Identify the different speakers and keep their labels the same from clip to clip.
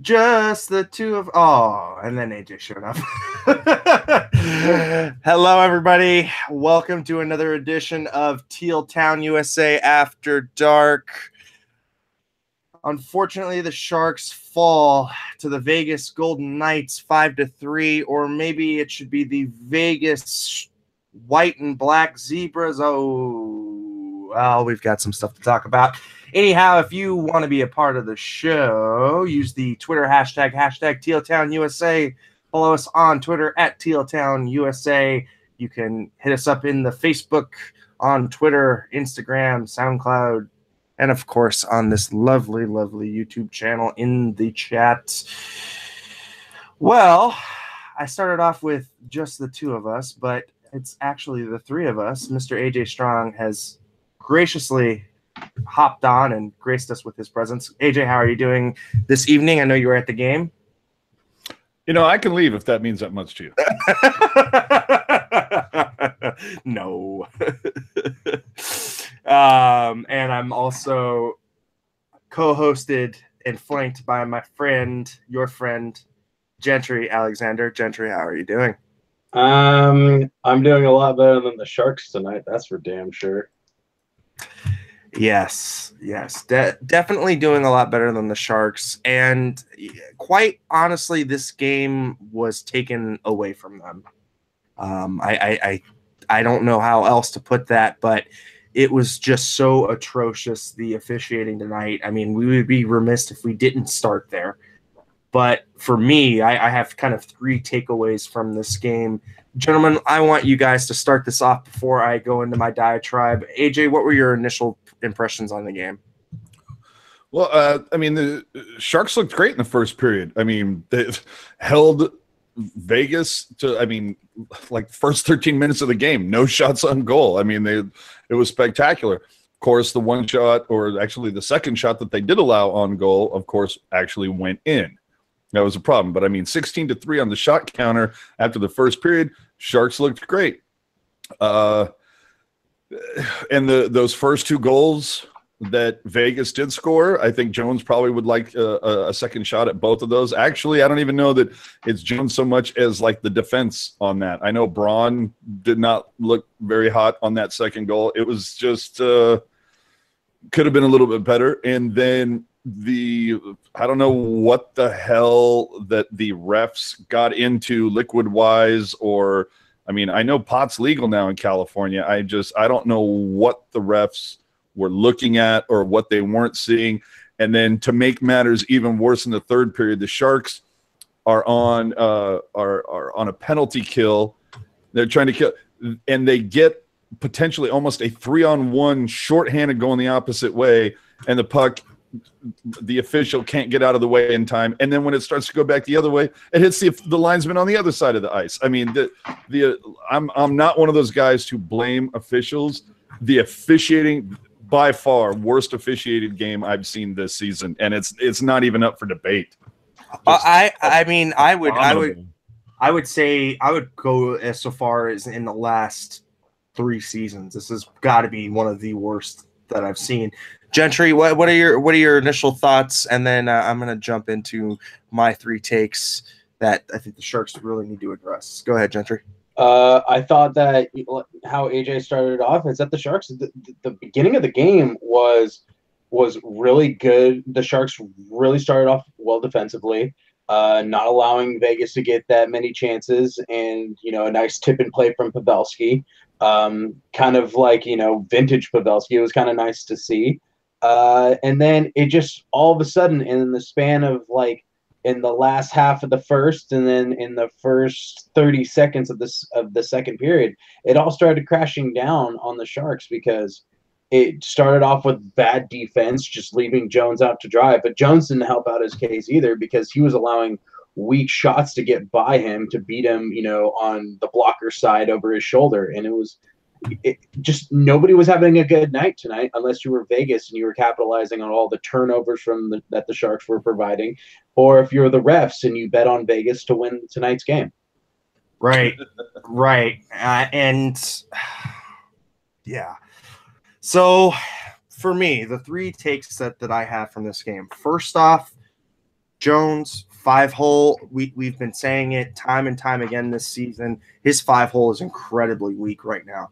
Speaker 1: Just the two of and then AJ showed up. Hello, everybody. Welcome to another edition of Teal Town, USA After Dark. Unfortunately, the Sharks fall to the Vegas Golden Knights 5-3, or maybe it should be the Vegas White and Black Zebras. Well, we've got some stuff to talk about. Anyhow, if you want to be a part of the show, use the Twitter hashtag TealTownUSA. Follow us on Twitter at TealTownUSA. You can hit us up in the Facebook, on Twitter, Instagram, SoundCloud, and of course on this lovely, lovely YouTube channel in the chat. Well, I started off with just the two of us, but it's actually the three of us. Mr. AJ Strong has graciously hopped on and graced us with his presence. AJ, how are you doing this evening? I know you were at the game.
Speaker 2: You know, I can leave if that means that much to you.
Speaker 1: No. And I'm also co-hosted and flanked by my friend, your friend, Gentry Alexander. Gentry, how are you doing?
Speaker 3: I'm doing a lot better than the Sharks tonight. That's for damn sure.
Speaker 1: Yes. Definitely doing a lot better than the Sharks. And quite honestly, this game was taken away from them. I don't know how else to put that, but it was just so atrocious, the officiating tonight. I mean, we would be remiss if we didn't start there. But for me, I have kind of three takeaways from this game. Gentlemen, I want you guys to start this off before I go into my diatribe. AJ, what were your initial impressions on the game?
Speaker 2: Well, I mean, the Sharks looked great in the first period. I mean, they held Vegas to, like first 13 minutes of the game, no shots on goal. I mean, it was spectacular. Of course, the one shot, or actually the second shot that they did allow on goal, of course, actually went in. That was a problem. But, 16-3 on the shot counter after the first period, Sharks looked great. And those first two goals that Vegas did score, I think Jones probably would like a second shot at both of those. Actually, I don't even know that it's Jones so much as like the defense on that. I know Braun did not look very hot on that second goal. It was just could have been a little bit better. And then I don't know what the hell that the refs got into liquid-wise, or I know pot's legal now in California. I don't know what the refs were looking at or what they weren't seeing. And then to make matters even worse in the third period, the Sharks are on a penalty kill. They're trying to kill, and they get potentially almost a 3-on-1 shorthanded going the opposite way, and the puck, the official can't get out of the way in time. And then when it starts to go back the other way, it hits the linesman on the other side of the ice. I mean, I'm not one of those guys to blame officials. The officiating, by far, worst officiated game I've seen this season, and it's not even up for debate.
Speaker 1: I would say I would go as so far as in the last 3 seasons. This has got to be one of the worst that I've seen. Gentry, what are your initial thoughts? And then I'm going to jump into my 3 takes that I think the Sharks really need to address. Go ahead, Gentry.
Speaker 3: I thought that how AJ started off is that the Sharks, the beginning of the game was really good. The Sharks really started off well defensively, not allowing Vegas to get that many chances, and a nice tip and play from Pavelski, kind of like vintage Pavelski. It was kind of nice to see. And then it just all of a sudden, in the span of in the last half of the first, and then in the first 30 seconds of the second period, it all started crashing down on the Sharks, because it started off with bad defense, just leaving Jones out to dry. But Jones didn't help out his case either, because he was allowing weak shots to get by him, to beat him, on the blocker side over his shoulder. And it just nobody was having a good night tonight, unless you were Vegas and you were capitalizing on all the turnovers that the Sharks were providing, or if you're the refs and you bet on Vegas to win tonight's game.
Speaker 1: Right. And yeah. So for me, the 3 takes that I have from this game. First off, Jones, 5-hole. We've been saying it time and time again this season. His 5-hole is incredibly weak right now.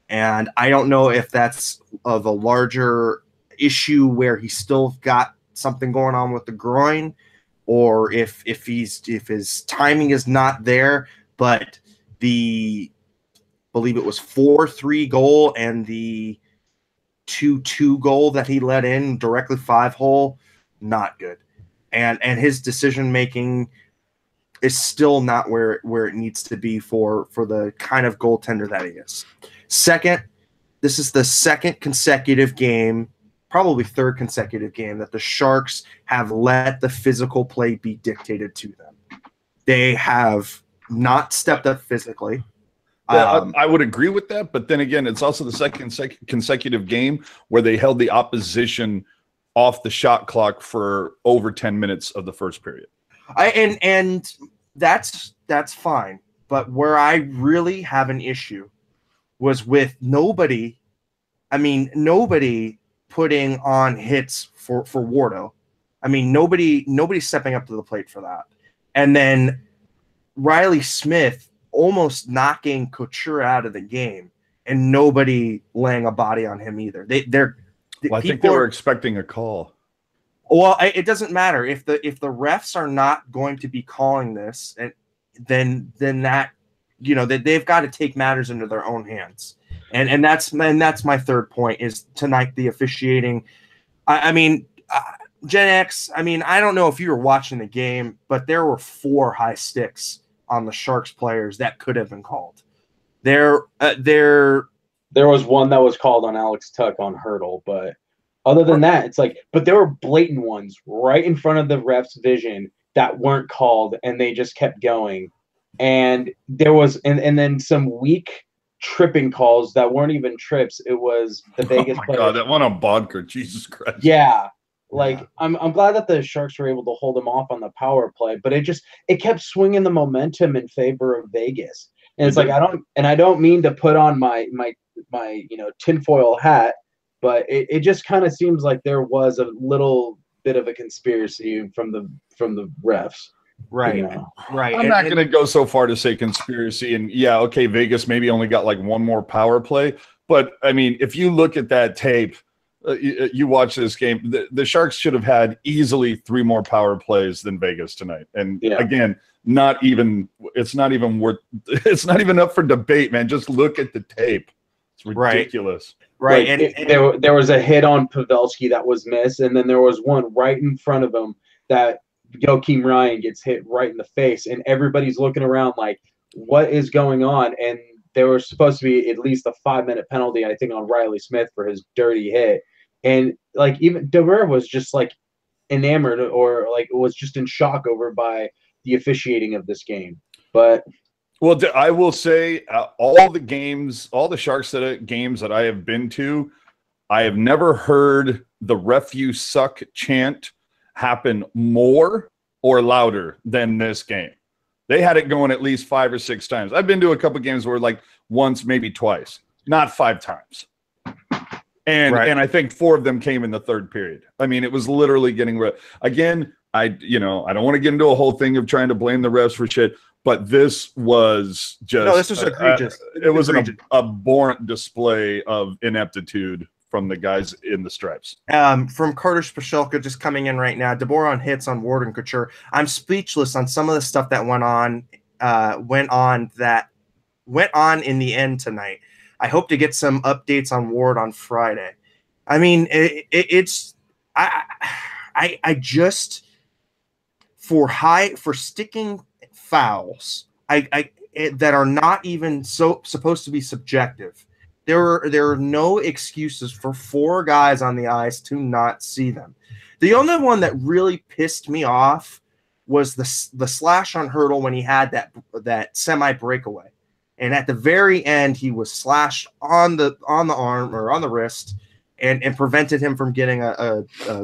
Speaker 1: And I don't know if that's of a larger issue where he's still got something going on with the groin, or if his timing is not there. But believe it was 4-3 goal and the 2-2 goal that he let in directly 5-hole, not good. And his decision making is still not where it needs to be for the kind of goaltender that he is. Second, this is the second consecutive game, probably third consecutive game, that the Sharks have let the physical play be dictated to them. They have not stepped up physically.
Speaker 2: I would agree with that, but then again, it's also the second consecutive game where they held the opposition off the shot clock for over 10 minutes of the first period.
Speaker 1: And that's fine. But where I really have an issue was with nobody putting on hits for Wardo. I mean, nobody's stepping up to the plate for that. And then Riley Smith almost knocking Couture out of the game, and nobody laying a body on him either.
Speaker 2: I think they were expecting a call.
Speaker 1: Well, it doesn't matter if the refs are not going to be calling this, and then that, they've got to take matters into their own hands, and that's my third point is tonight the officiating. Gen X. I mean, I don't know if you were watching the game, but there were 4 high sticks on the Sharks players that could have been called. There
Speaker 3: was one that was called on Alex Tuck on Hurdle, but other than that, it's like, but there were blatant ones right in front of the ref's vision that weren't called, and they just kept going. And there was, and then some weak tripping calls that weren't even trips. It was the Vegas.
Speaker 2: Oh my God, that one on Bodker, Jesus Christ.
Speaker 3: Yeah. Like, I'm glad that the Sharks were able to hold him off on the power play, but it kept swinging the momentum in favor of Vegas. And it's like, I don't mean to put on my tinfoil hat, but it just kind of seems like there was a little bit of a conspiracy from the refs.
Speaker 1: Right. Right.
Speaker 2: I'm not going to go so far to say conspiracy. And yeah, okay, Vegas maybe only got like one more power play. But I mean, if you look at that tape, you watch this game, the Sharks should have had easily 3 more power plays than Vegas tonight. And again, it's not even up for debate, man. Just look at the tape. It's ridiculous.
Speaker 1: Right.
Speaker 3: And there was a hit on Pavelski that was missed, and then there was one right in front of him that Joakim Ryan gets hit right in the face, and everybody's looking around like, what is going on? And there was supposed to be at least a 5-minute penalty, I think, on Riley Smith for his dirty hit. And like, even DeBur was just like enamored, or like was just in shock over by the officiating of this game. But
Speaker 2: well, I will say all the Sharks games that I have been to, I have never heard the "ref you suck" chant happen more or louder than this game. They had it going at least 5 or 6 times. I've been to a couple of games where like once, maybe twice, not 5 times. And I think 4 of them came in the third period. I mean, it was literally getting again. I don't want to get into a whole thing of trying to blame the refs for shit, but this was just
Speaker 1: this was egregious.
Speaker 2: It was an abhorrent display of ineptitude from the guys in the stripes.
Speaker 1: From Carter Spashelka just coming in right now. DeBoer on hits on Ward and Couture. I'm speechless on some of the stuff that went on in the end tonight. I hope to get some updates on Ward on Friday. I mean, I just for sticking fouls that are not even supposed to be subjective. There are no excuses for 4 guys on the ice to not see them. The only one that really pissed me off was the slash on Hurdle when he had that semi breakaway. And at the very end, he was slashed on the arm or on the wrist, and prevented him from getting a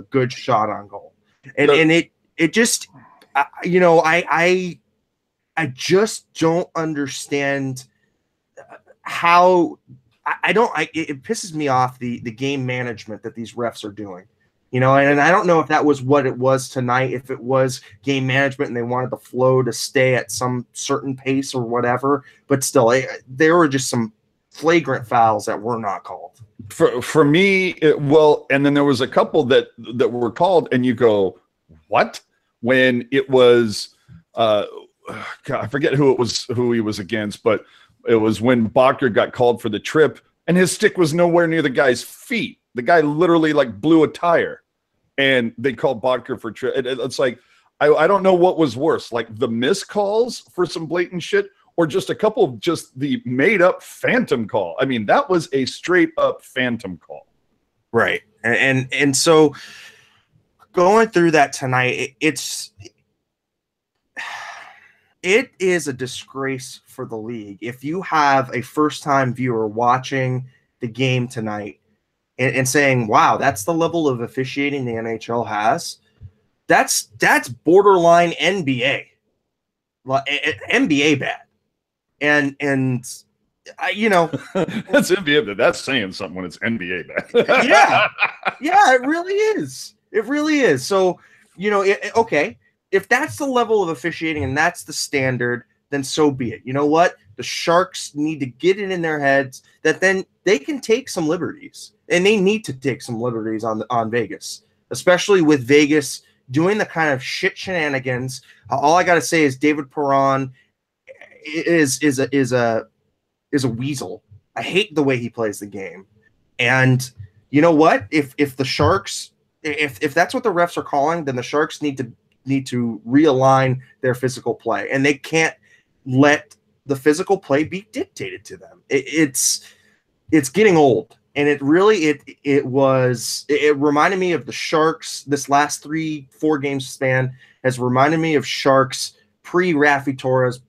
Speaker 1: good shot on goal. And it just, I just don't understand how. It pisses me off the game management that these refs are doing. You know, and I don't know if that was what it was tonight, if it was game management and they wanted the flow to stay at some certain pace or whatever, but still, there were just some flagrant fouls that were not called.
Speaker 2: For me, and then there was a couple that were called, and you go, what? When it was, God, I forget who he was against, but it was when Bakker got called for the trip, and his stick was nowhere near the guy's feet. The guy literally like blew a tire, and they called Bakker for trip. It's like, I don't know what was worse, like the missed calls for some blatant shit, or just a couple of just the made up phantom call. I mean, that was a straight up phantom call.
Speaker 1: Right. And so going through that tonight, it is a disgrace for the league. If you have a first-time viewer watching the game tonight and saying, wow, that's the level of officiating the NHL has, that's borderline NBA. NBA bad. And you know,
Speaker 2: that's NBA, but that's saying something when it's NBA bad.
Speaker 1: yeah, it really is. It really is. So, you know, okay, if that's the level of officiating and that's the standard, then so be it. You know what? The Sharks need to get it in their heads that then they can take some liberties, and they need to take some liberties on Vegas, especially with Vegas doing the kind of shit shenanigans. All I got to say is David Perron is a weasel. I hate the way he plays the game. And you know what? If the Sharks, if that's what the refs are calling, then the Sharks need to realign their physical play, and they can't let the physical play be dictated to them. It's getting old, and it reminded me of the Sharks. This last 3-4 game span has reminded me of Sharks pre-Raffi Torres,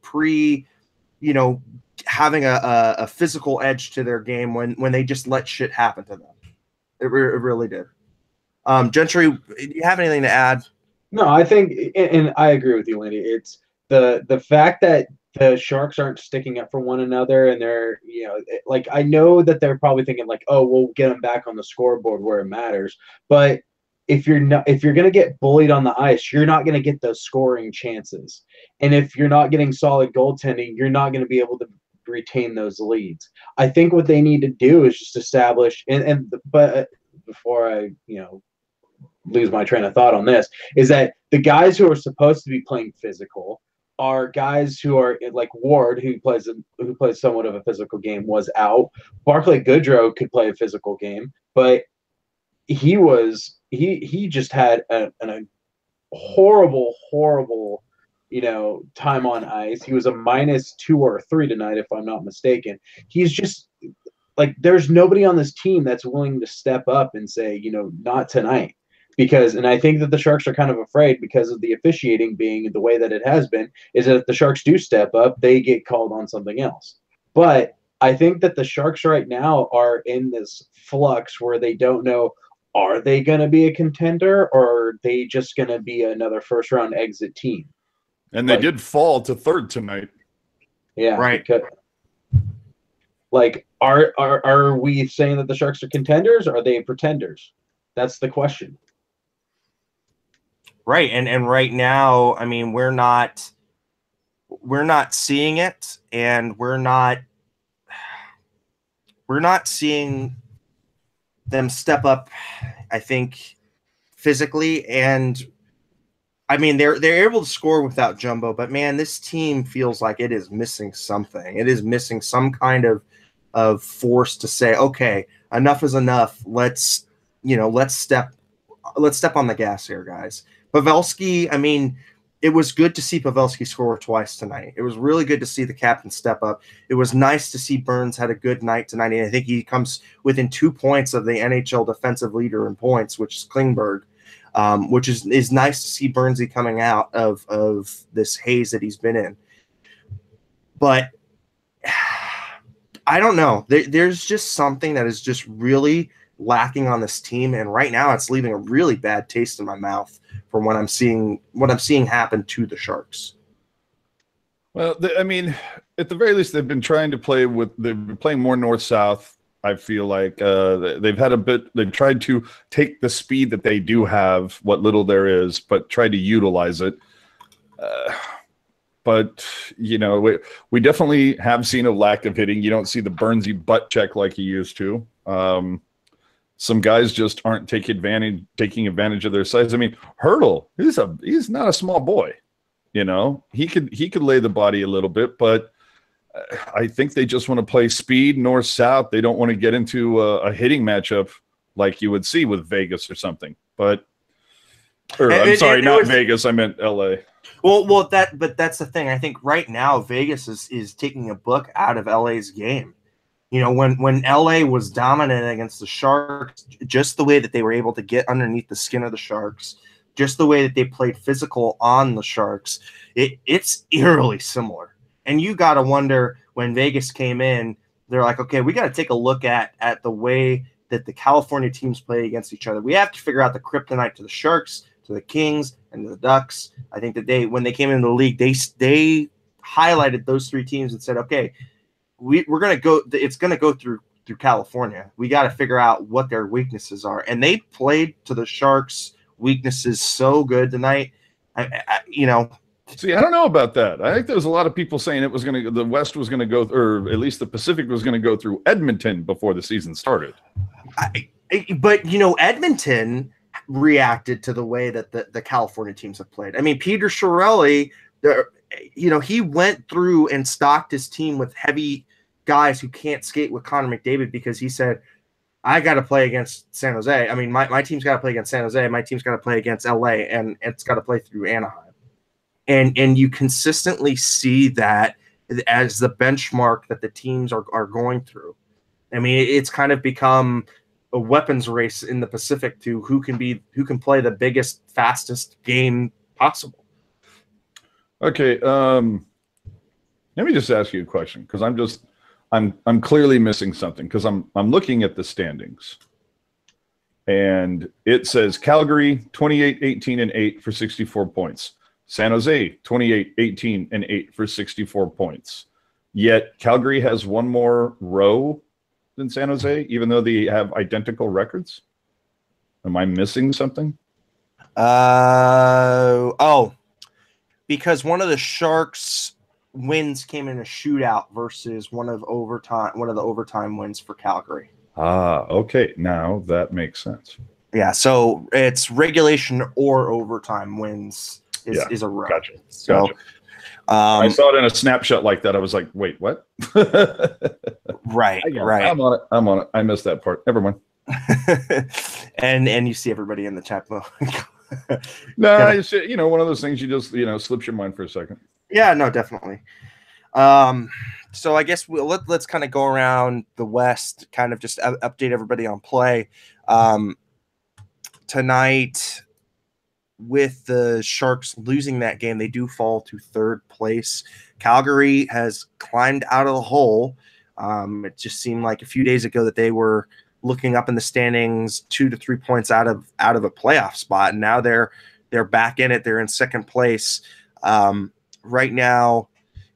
Speaker 1: you know, having a physical edge to their game when they just let shit happen to them. It really did. Gentry, do you have anything to add?
Speaker 3: No, I think, and I agree with you, Lindy. It's the fact that the Sharks aren't sticking up for one another, and they're, you know, like, I know that they're probably thinking like, oh, we'll get them back on the scoreboard where it matters. But if you're going to get bullied on the ice, you're not going to get those scoring chances. And if you're not getting solid goaltending, you're not going to be able to retain those leads. I think what they need to do is just establish, but before I, you know, lose my train of thought on this, is that the guys who are supposed to be playing physical are guys who are like Ward, who plays somewhat of a physical game, was out. Barclay Goodrow could play a physical game, but he just had a horrible, you know, time on ice. He was a -2 or -3 tonight, if I'm not mistaken. He's just like, there's nobody on this team that's willing to step up and say, you know, not tonight. And I think that the Sharks are kind of afraid, because of the officiating being the way that it has been, is that if the Sharks do step up, they get called on something else. But I think that the Sharks right now are in this flux where they don't know, are they going to be a contender, or are they just going to be another first-round exit team?
Speaker 2: And they did fall to third tonight.
Speaker 3: Yeah.
Speaker 1: Right.
Speaker 3: Like, are we saying that the Sharks are contenders, or are they pretenders? That's the question.
Speaker 1: Right. And right now, I mean, we're not seeing it, and we're not seeing them step up, I think, physically. And I mean, they're able to score without Jumbo, but man, this team feels like it is missing something. It is missing some kind of force to say, okay, enough is enough. Let's step on the gas here, guys. Pavelski, I mean, it was good to see Pavelski score twice tonight. It was really good to see the captain step up. It was nice to see Burns had a good night tonight, and I think he comes within 2 points of the NHL defensive leader in points, which is Klingberg, which is nice to see Burnsy coming out of this haze that he's been in. But I don't know. There's just something that is just really lacking on this team, and right now it's leaving a really bad taste in my mouth from what I'm seeing happen to the Sharks.
Speaker 2: Well, I mean, at the very least, they've been playing more north-south. I feel like they've had a bit. They've tried to take the speed that they do have, what little there is, but try to utilize it. But we definitely have seen a lack of hitting. You don't see the Burnsy butt check like you used to. Some guys just aren't taking advantage of their size. I mean, Hurdle, he's not a small boy. He could lay the body a little bit, but I think they just want to play speed north-south. They don't want to get into a hitting matchup like you would see with Vegas or something. But I'm sorry, not Vegas. I meant LA.
Speaker 1: Well, but that's the thing. I think right now Vegas is taking a book out of LA's game. When LA was dominant against the Sharks, just the way that they were able to get underneath the skin of the Sharks, just the way that they played physical on the Sharks, it's eerily similar. And you got to wonder, when Vegas came in, they're like, okay, we got to take a look at the way that the California teams play against each other. We have to figure out the kryptonite to the Sharks, to the Kings, and to the Ducks. I think that when they came into the league, they highlighted those three teams and said, okay, we're going to go – it's going to go through California. We got to figure out what their weaknesses are. And they played to the Sharks' weaknesses so good tonight.
Speaker 2: See, I don't know about that. I think there's a lot of people saying the West was going to go, or at least the Pacific was going to go through Edmonton before the season started.
Speaker 1: But Edmonton reacted to the way that the California teams have played. I mean, Peter Chiarelli, he went through and stocked his team with heavy guys who can't skate with Connor McDavid, because he said, I got to play against San Jose. I mean, my team's got to play against San Jose. My team's got to play against LA, and it's got to play through Anaheim. And you consistently see that as the benchmark that the teams are going through. I mean, it's kind of become a weapons race in the Pacific to who can play the biggest, fastest game possible.
Speaker 2: Okay, let me just ask you a question, because I'm clearly missing something, because I'm looking at the standings, and it says Calgary 28, 18, and 8 for 64 points. San Jose, 28, 18, and 8 for 64 points. Yet Calgary has one more row than San Jose, even though they have identical records. Am I missing something?
Speaker 1: Because one of the Sharks' wins came in a shootout versus one of the overtime wins for Calgary.
Speaker 2: Okay. Now that makes sense.
Speaker 1: Yeah, so it's regulation or overtime wins is a row.
Speaker 2: Gotcha.
Speaker 1: So,
Speaker 2: I saw it in a snapshot like that. I was like, wait, what?
Speaker 1: Right.
Speaker 2: I'm on it. I missed that part. Never mind.
Speaker 1: and you see everybody in the chat book.
Speaker 2: No, it's one of those things you just slips your mind for a second.
Speaker 1: Yeah, no, definitely. So I guess let's kind of go around the West, kind of just update everybody on play. Tonight, with the Sharks losing that game, they do fall to third place. Calgary has climbed out of the hole. It just seemed like a few days ago that they were looking up in the standings 2 to 3 points out of a playoff spot, and now they're back in it. They're in second place right now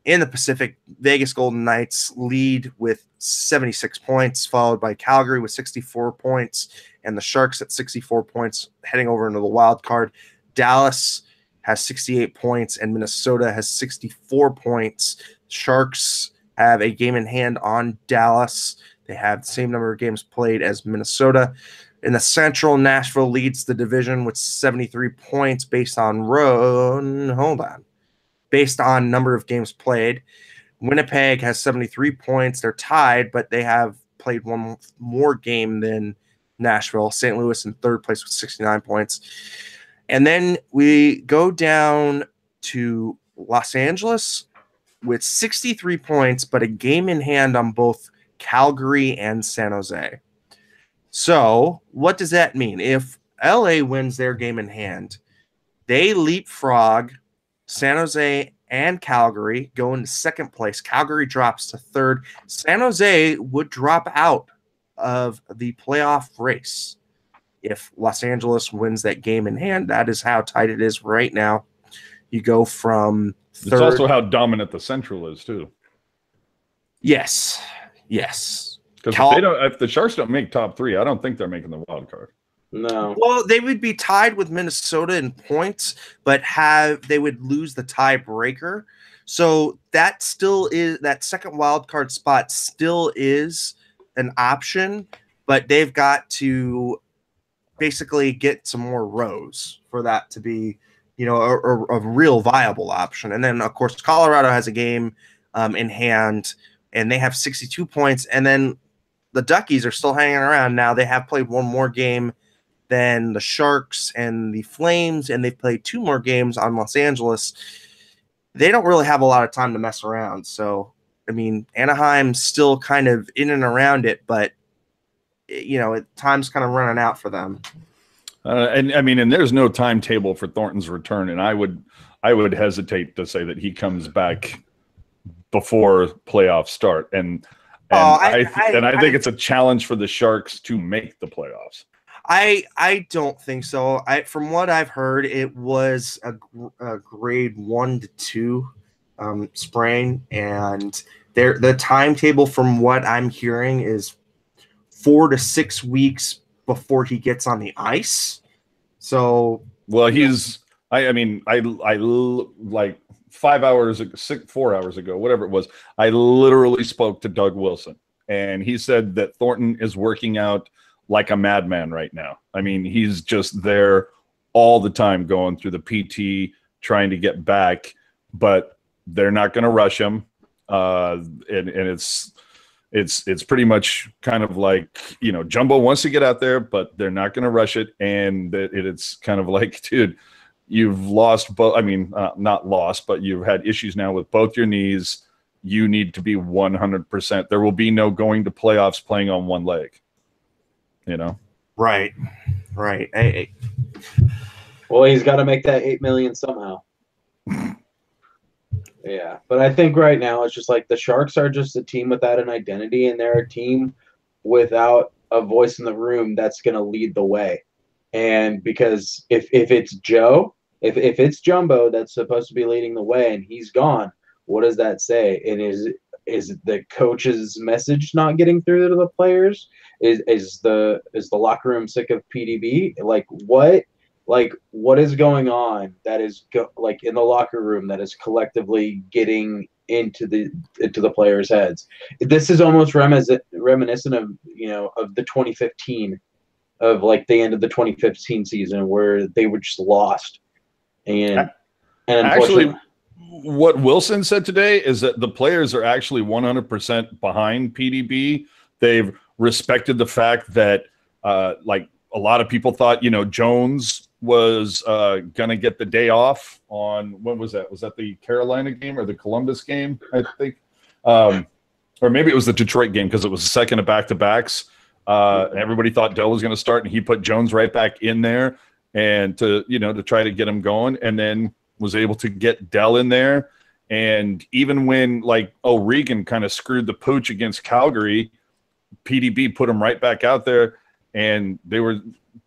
Speaker 1: in the Pacific. Vegas Golden Knights lead with 76 points, followed by Calgary with 64 points, and the Sharks at 64 points, heading over into the wild card. Dallas has 68 points, and Minnesota has 64 points. Sharks have a game in hand on Dallas. They have the same number of games played as Minnesota. In the Central, Nashville leads the division with 73 points based on number of games played. Winnipeg has 73 points. They're tied, but they have played one more game than Nashville. St. Louis in third place with 69 points. And then we go down to Los Angeles with 63 points, but a game in hand on both Calgary and San Jose. So what does that mean? If LA wins their game in hand, they leapfrog San Jose and Calgary, go into second place. Calgary drops to third. San Jose would drop out of the playoff race if Los Angeles wins that game in hand. That is how tight it is right now. You go from third.
Speaker 2: It's also how dominant the Central is, too.
Speaker 1: Yes.
Speaker 2: Because if the Sharks don't make top 3, I don't think they're making the wild card.
Speaker 3: No.
Speaker 1: Well, they would be tied with Minnesota in points, but they would lose the tiebreaker. So that still is, that second wild card spot still is an option, but they've got to basically get some more rows for that to be, a real viable option. And then, of course, Colorado has a game in hand, and they have 62 points. And then the Duckies are still hanging around. Now they have played one more game than the Sharks and the Flames, and they've played 2 more games on Los Angeles. They don't really have a lot of time to mess around. So, I mean, Anaheim's still kind of in and around it, but, time's kind of running out for them.
Speaker 2: And there's no timetable for Thornton's return, and I would hesitate to say that he comes back before playoffs start. And I think it's a challenge for the Sharks to make the playoffs.
Speaker 1: I don't think so. From what I've heard, it was a grade 1 to 2 sprain, and the timetable, from what I'm hearing, is 4 to 6 weeks before he gets on the ice. So, well,
Speaker 2: I like 4 hours ago, whatever it was, I literally spoke to Doug Wilson, and he said that Thornton is working out like a madman right now. I mean, he's just there all the time going through the PT, trying to get back, but they're not going to rush him. And it's pretty much kind of like, Jumbo wants to get out there, but they're not going to rush it. And it's kind of like, dude, you've lost both. I mean, not lost, but you've had issues now with both your knees. You need to be 100%. There will be no going to playoffs playing on one leg.
Speaker 1: Right.
Speaker 3: Well, he's got to make that $8 million somehow. Yeah, but I think right now it's just like the Sharks are just a team without an identity, and they're a team without a voice in the room that's going to lead the way. And because if it's Joe, if it's Jumbo that's supposed to be leading the way and he's gone, what does that say? And is the coach's message not getting through to the players? Is the locker room sick of PDB? What is going on that is in the locker room that is collectively getting into the players' heads? This is almost reminiscent of of the 2015, of the end of the 2015 season, where they were just lost. And
Speaker 2: actually, what Wilson said today is that the players are actually 100% behind PDB. They've respected the fact that a lot of people thought Jones was going to get the day off on, when was that? Was that the Carolina game or the Columbus game, I think? Or maybe it was the Detroit game, because it was the second of back-to-backs. Everybody thought Dell was going to start, and he put Jones right back in there and to try to get him going, and then was able to get Dell in there. And even when O'Regan kind of screwed the pooch against Calgary, PDB put him right back out there. And they were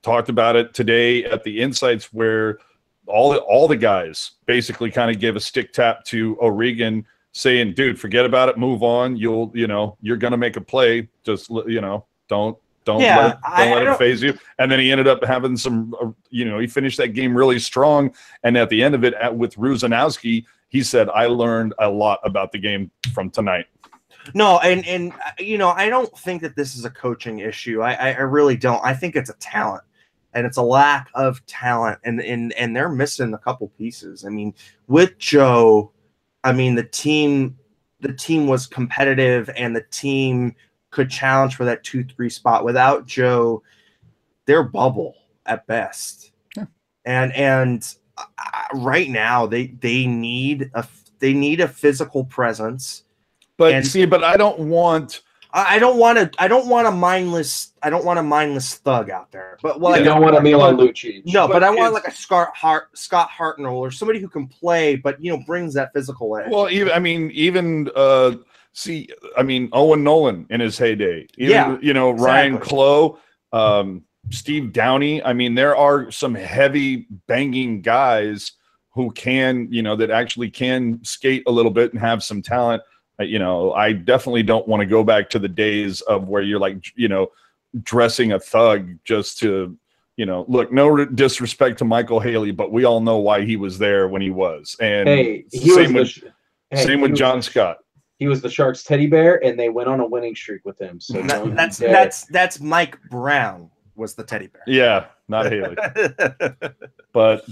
Speaker 2: talked about it today at the Insights, where all the guys basically kind of gave a stick tap to O'Regan, saying, dude, forget about it, move on. You're going to make a play. Just, don't let it phase you. And then he ended up having some, he finished that game really strong. And at the end of it, with Ruzanowski, he said, I learned a lot about the game from tonight.
Speaker 1: No, and I don't think that this is a coaching issue. I really don't. I think it's a talent, and it's a lack of talent, and they're missing a couple pieces. I mean, with Joe, the team was competitive, and the team could challenge for that 2-3 spot. Without Joe, they're bubble at best. Yeah. And right now they need a physical presence.
Speaker 2: But I don't want
Speaker 1: a mindless thug out there. But
Speaker 3: you don't want a Milan Lucic.
Speaker 1: No, but I want like a Scott Hartnell, or somebody who can play, but brings that physical edge.
Speaker 2: Well, even Owen Nolan in his heyday. Even, Ryan Clough, Steve Downey. There are some heavy banging guys who can, that actually can skate a little bit and have some talent. I definitely don't want to go back to the days of where you're like, dressing a thug just to, look, no disrespect to Michael Haley, but we all know why he was there when he was. And same with John Scott.
Speaker 3: He was the Sharks teddy bear, and they went on a winning streak with him. So
Speaker 1: that's Mike Brown was the teddy bear.
Speaker 2: Yeah, not Haley. But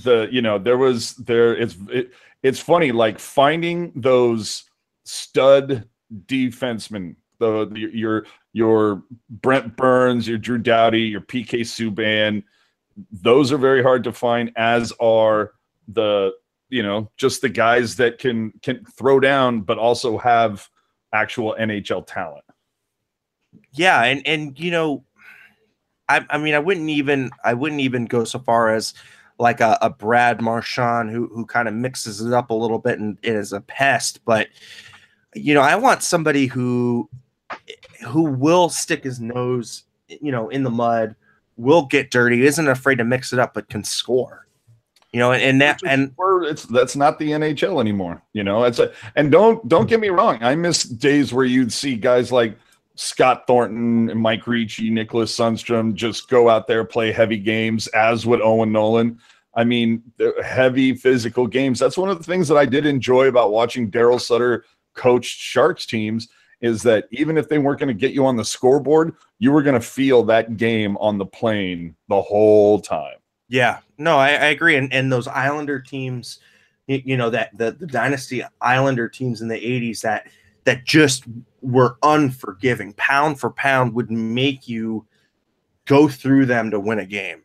Speaker 2: it's funny, like finding those stud defensemen, your Brent Burns, your Drew Doughty, your PK Subban. Those are very hard to find, as are the just the guys that can throw down, but also have actual NHL talent.
Speaker 1: Yeah, and I mean, I wouldn't even go so far as like a Brad Marchand who kind of mixes it up a little bit and is a pest, but I want somebody who will stick his nose, in the mud, will get dirty, isn't afraid to mix it up, but can score. That's not the NHL anymore. And don't get me wrong. I miss days where you'd see guys like Scott Thornton and Mike Ricci, Nicholas Sundstrom just go out there, play heavy games, as would Owen Nolan. I mean, heavy physical games. That's one of the things that I did enjoy about watching Daryl Sutter coach Sharks teams, is that even if they weren't going to get you on the scoreboard, you were going to feel that game on the plane the whole time. Yeah, no, I agree. And those Islander teams, that the Dynasty Islander teams in the 80s that just were unforgiving, pound for pound, would make you go through them to win a game.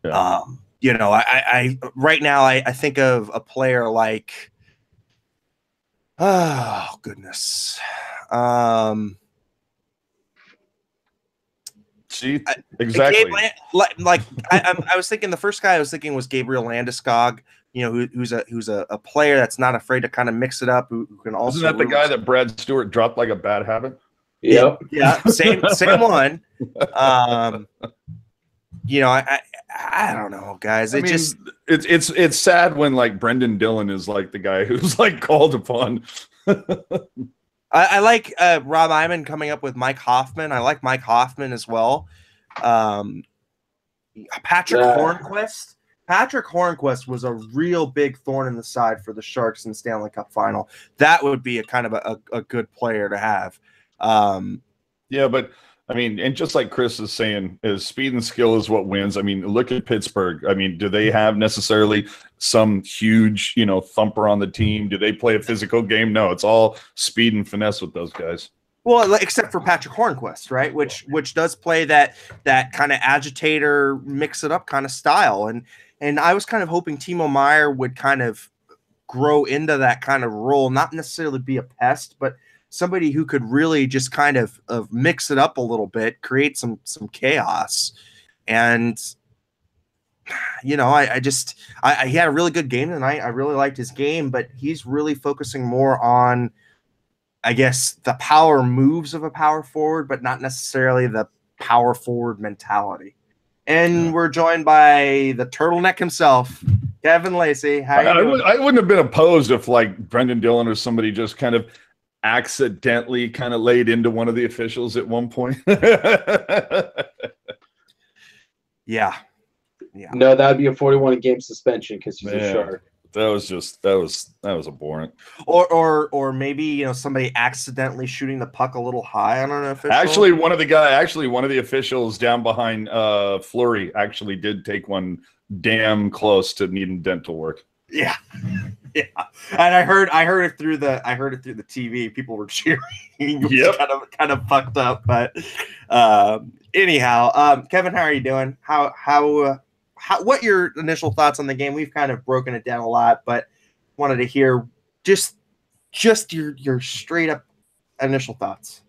Speaker 2: Yeah.
Speaker 1: I right now I think of a player like, oh goodness.
Speaker 2: See, exactly.
Speaker 1: I was thinking the first guy I was thinking was Gabriel Landeskog, who's a player that's not afraid to kind of mix it up. Who can also.
Speaker 2: Isn't that the guy that Brad Stewart dropped like a bad habit?
Speaker 3: Yep.
Speaker 1: Yeah. Same one. I don't know, guys.
Speaker 2: It's sad when like Brendan Dillon is like the guy who's like called upon.
Speaker 1: I like Rob Iman coming up with Mike Hoffman. I like Mike Hoffman as well. Patrick Hornquist. Patrick Hornquist was a real big thorn in the side for the Sharks in the Stanley Cup final. That would be a kind of a good player to have.
Speaker 2: Yeah, but I mean, and just like Chris is saying, is speed and skill is what wins. I mean, look at Pittsburgh. I mean, do they have necessarily some huge, thumper on the team? Do they play a physical game? No, it's all speed and finesse with those guys.
Speaker 1: Well, except for Patrick Hornquist, right? Which does play that kind of agitator, mix it up kind of style. And I was kind of hoping Timo Meier would kind of grow into that kind of role, not necessarily be a pest, but somebody who could really just kind of mix it up a little bit, create some chaos. And, he had a really good game tonight. I really liked his game, but he's really focusing more on, I guess, the power moves of a power forward, but not necessarily the power forward mentality. And we're joined by the turtleneck himself, Kevin Lacey. How you doing?
Speaker 2: I wouldn't have been opposed if like Brendan Dillon or somebody just kind of accidentally kind of laid into one of the officials at one point.
Speaker 1: Yeah.
Speaker 3: No, that would be a 41-game suspension because he's a Shark.
Speaker 2: That was abhorrent.
Speaker 1: Or maybe somebody accidentally shooting the puck a little high on an official.
Speaker 2: Actually, one of the officials down behind Fleury actually did take one damn close to needing dental work.
Speaker 1: Yeah. Yeah, and I heard it through the TV. People were cheering.
Speaker 2: Yep.
Speaker 1: kind of fucked up, but anyhow, Kevin, how are you doing? How what your initial thoughts on the game? We've kind of broken it down a lot, but wanted to hear just your straight up initial thoughts.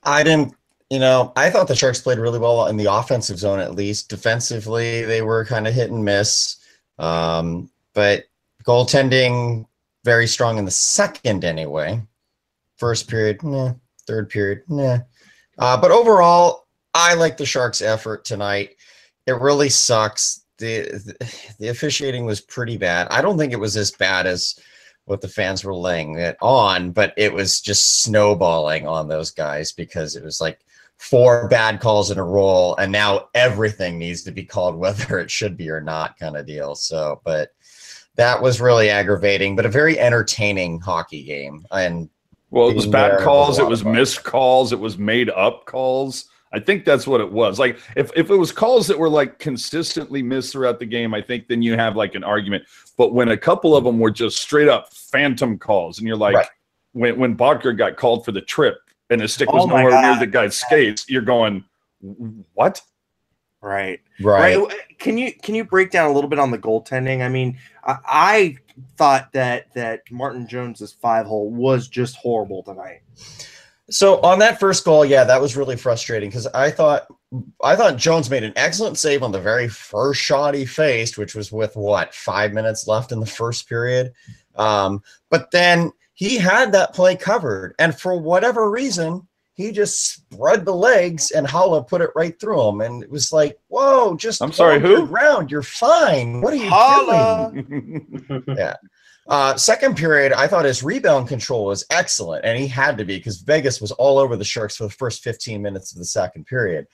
Speaker 4: I didn't. I thought the Sharks played really well in the offensive zone. At least defensively, they were kind of hit and miss. But goaltending, very strong in the second anyway. First period, nah. Third period, nah. But overall, I like the Sharks' effort tonight. It really sucks. The officiating was pretty bad. I don't think it was as bad as what the fans were laying it on, but it was just snowballing on those guys because it was like 4 bad calls in a row, and now everything needs to be called whether it should be or not kind of deal. So, but that was really aggravating, but a very entertaining hockey game. And
Speaker 2: well, it was bad calls, it was
Speaker 4: fun.
Speaker 2: missed calls, it was made up calls. I think that's what it was. Like if it was calls that were like consistently missed throughout the game, I think then you have like an argument. But when a couple of them were just straight up phantom calls, and you're like, when Bodker got called for the trip and his stick was nowhere near the guy's skates, you're going, what?
Speaker 1: Right. Can you break down a little bit on the goaltending? I mean, I thought that Martin Jones's 5-hole was just horrible tonight.
Speaker 4: So on that first goal, yeah, that was really frustrating because I thought Jones made an excellent save on the very first shot he faced, which was with 5 minutes left in the first period. But then he had that play covered, and for whatever reason, he just spread the legs and Holla put it right through him. And it was like, whoa, just
Speaker 2: I'm sorry, who?
Speaker 4: Ground, you're fine. What are you doing? Yeah. Second period, I thought his rebound control was excellent, and he had to be because Vegas was all over the Sharks for the first 15 minutes of the second period.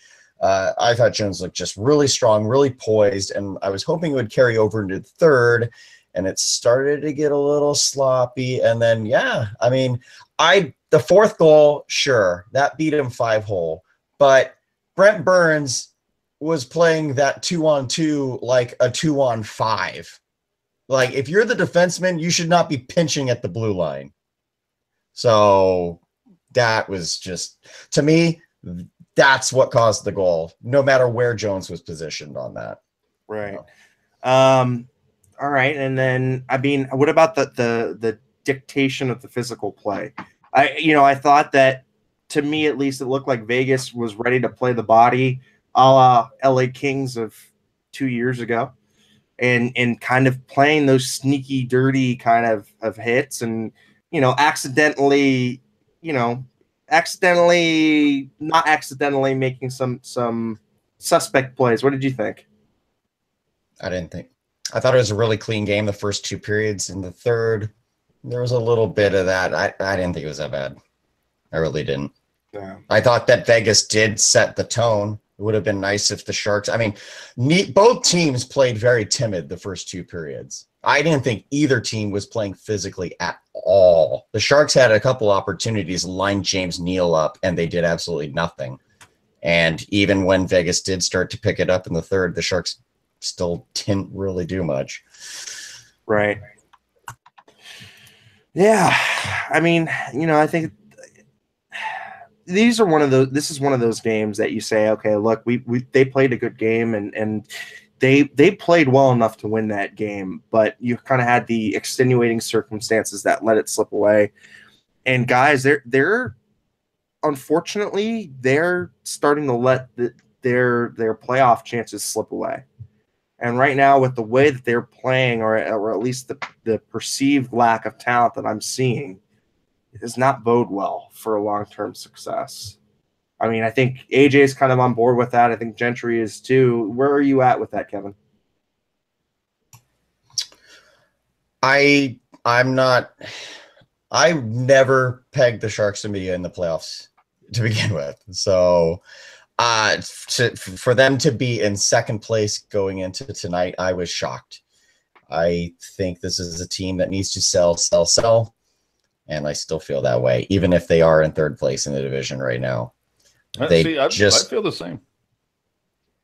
Speaker 4: I thought Jones looked just really strong, really poised, and I was hoping it would carry over into the third, and it started to get a little sloppy. And then, yeah, I mean, the fourth goal, sure, that beat him 5-hole, but Brent Burns was playing that 2-on-2 like a 2-on-5. Like, if you're the defenseman, you should not be pinching at the blue line. So that was just, to me, that's what caused the goal, no matter where Jones was positioned on that.
Speaker 1: Right. All right. And then, I mean, what about the dictation of the physical play? I thought that, to me at least, it looked like Vegas was ready to play the body a la LA Kings of 2 years ago. And kind of playing those sneaky, dirty kind of hits, and accidentally not accidentally making some suspect plays. What did you think?
Speaker 4: I thought it was a really clean game the first 2 periods. In the third, there was a little bit of that. I didn't think it was that bad. I really didn't.
Speaker 1: Yeah.
Speaker 4: I thought that Vegas did set the tone. It would have been nice if the Sharks, I mean, both teams played very timid the first 2 periods. I didn't think either team was playing physically at all. The Sharks had a couple opportunities to line James Neal up, and they did absolutely nothing. And even when Vegas did start to pick it up in the third, the Sharks still didn't really do much.
Speaker 1: Right. Yeah. I mean, I think this is one of those games that you say, okay, look, they played a good game, and they played well enough to win that game, but you kind of had the extenuating circumstances that let it slip away. And guys, they're unfortunately they're starting to let their playoff chances slip away. And right now, with the way that they're playing, or at least the perceived lack of talent that I'm seeing, it does not bode well for long-term success. I mean, I think AJ is kind of on board with that. I think Gentry is too. Where are you at with that, Kevin?
Speaker 4: I'm not. I never pegged the Sharks to be in the playoffs to begin with. So for them to be in second place going into tonight, I was shocked. I think this is a team that needs to sell. And I still feel that way, even if they are in third place in the division right now.
Speaker 2: I feel the same.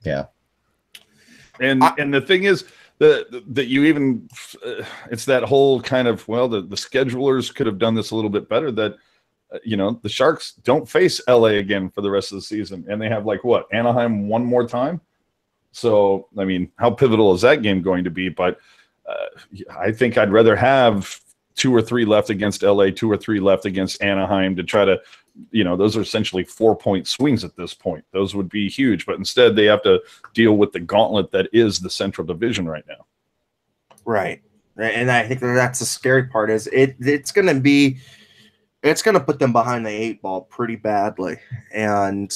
Speaker 4: Yeah.
Speaker 2: And the thing is that you even it's that whole kind of, well, the schedulers could have done this a little bit better, that the Sharks don't face LA again for the rest of the season, and they have Anaheim one more time. So, I mean, how pivotal is that game going to be? But I think I'd rather have 2 or 3 left against LA, 2 or 3 left against Anaheim to try to, those are essentially 4-point swings at this point. Those would be huge, but instead they have to deal with the gauntlet that is the Central Division right now.
Speaker 1: Right. And I think that's the scary part, is it's going to put them behind the 8 ball pretty badly. And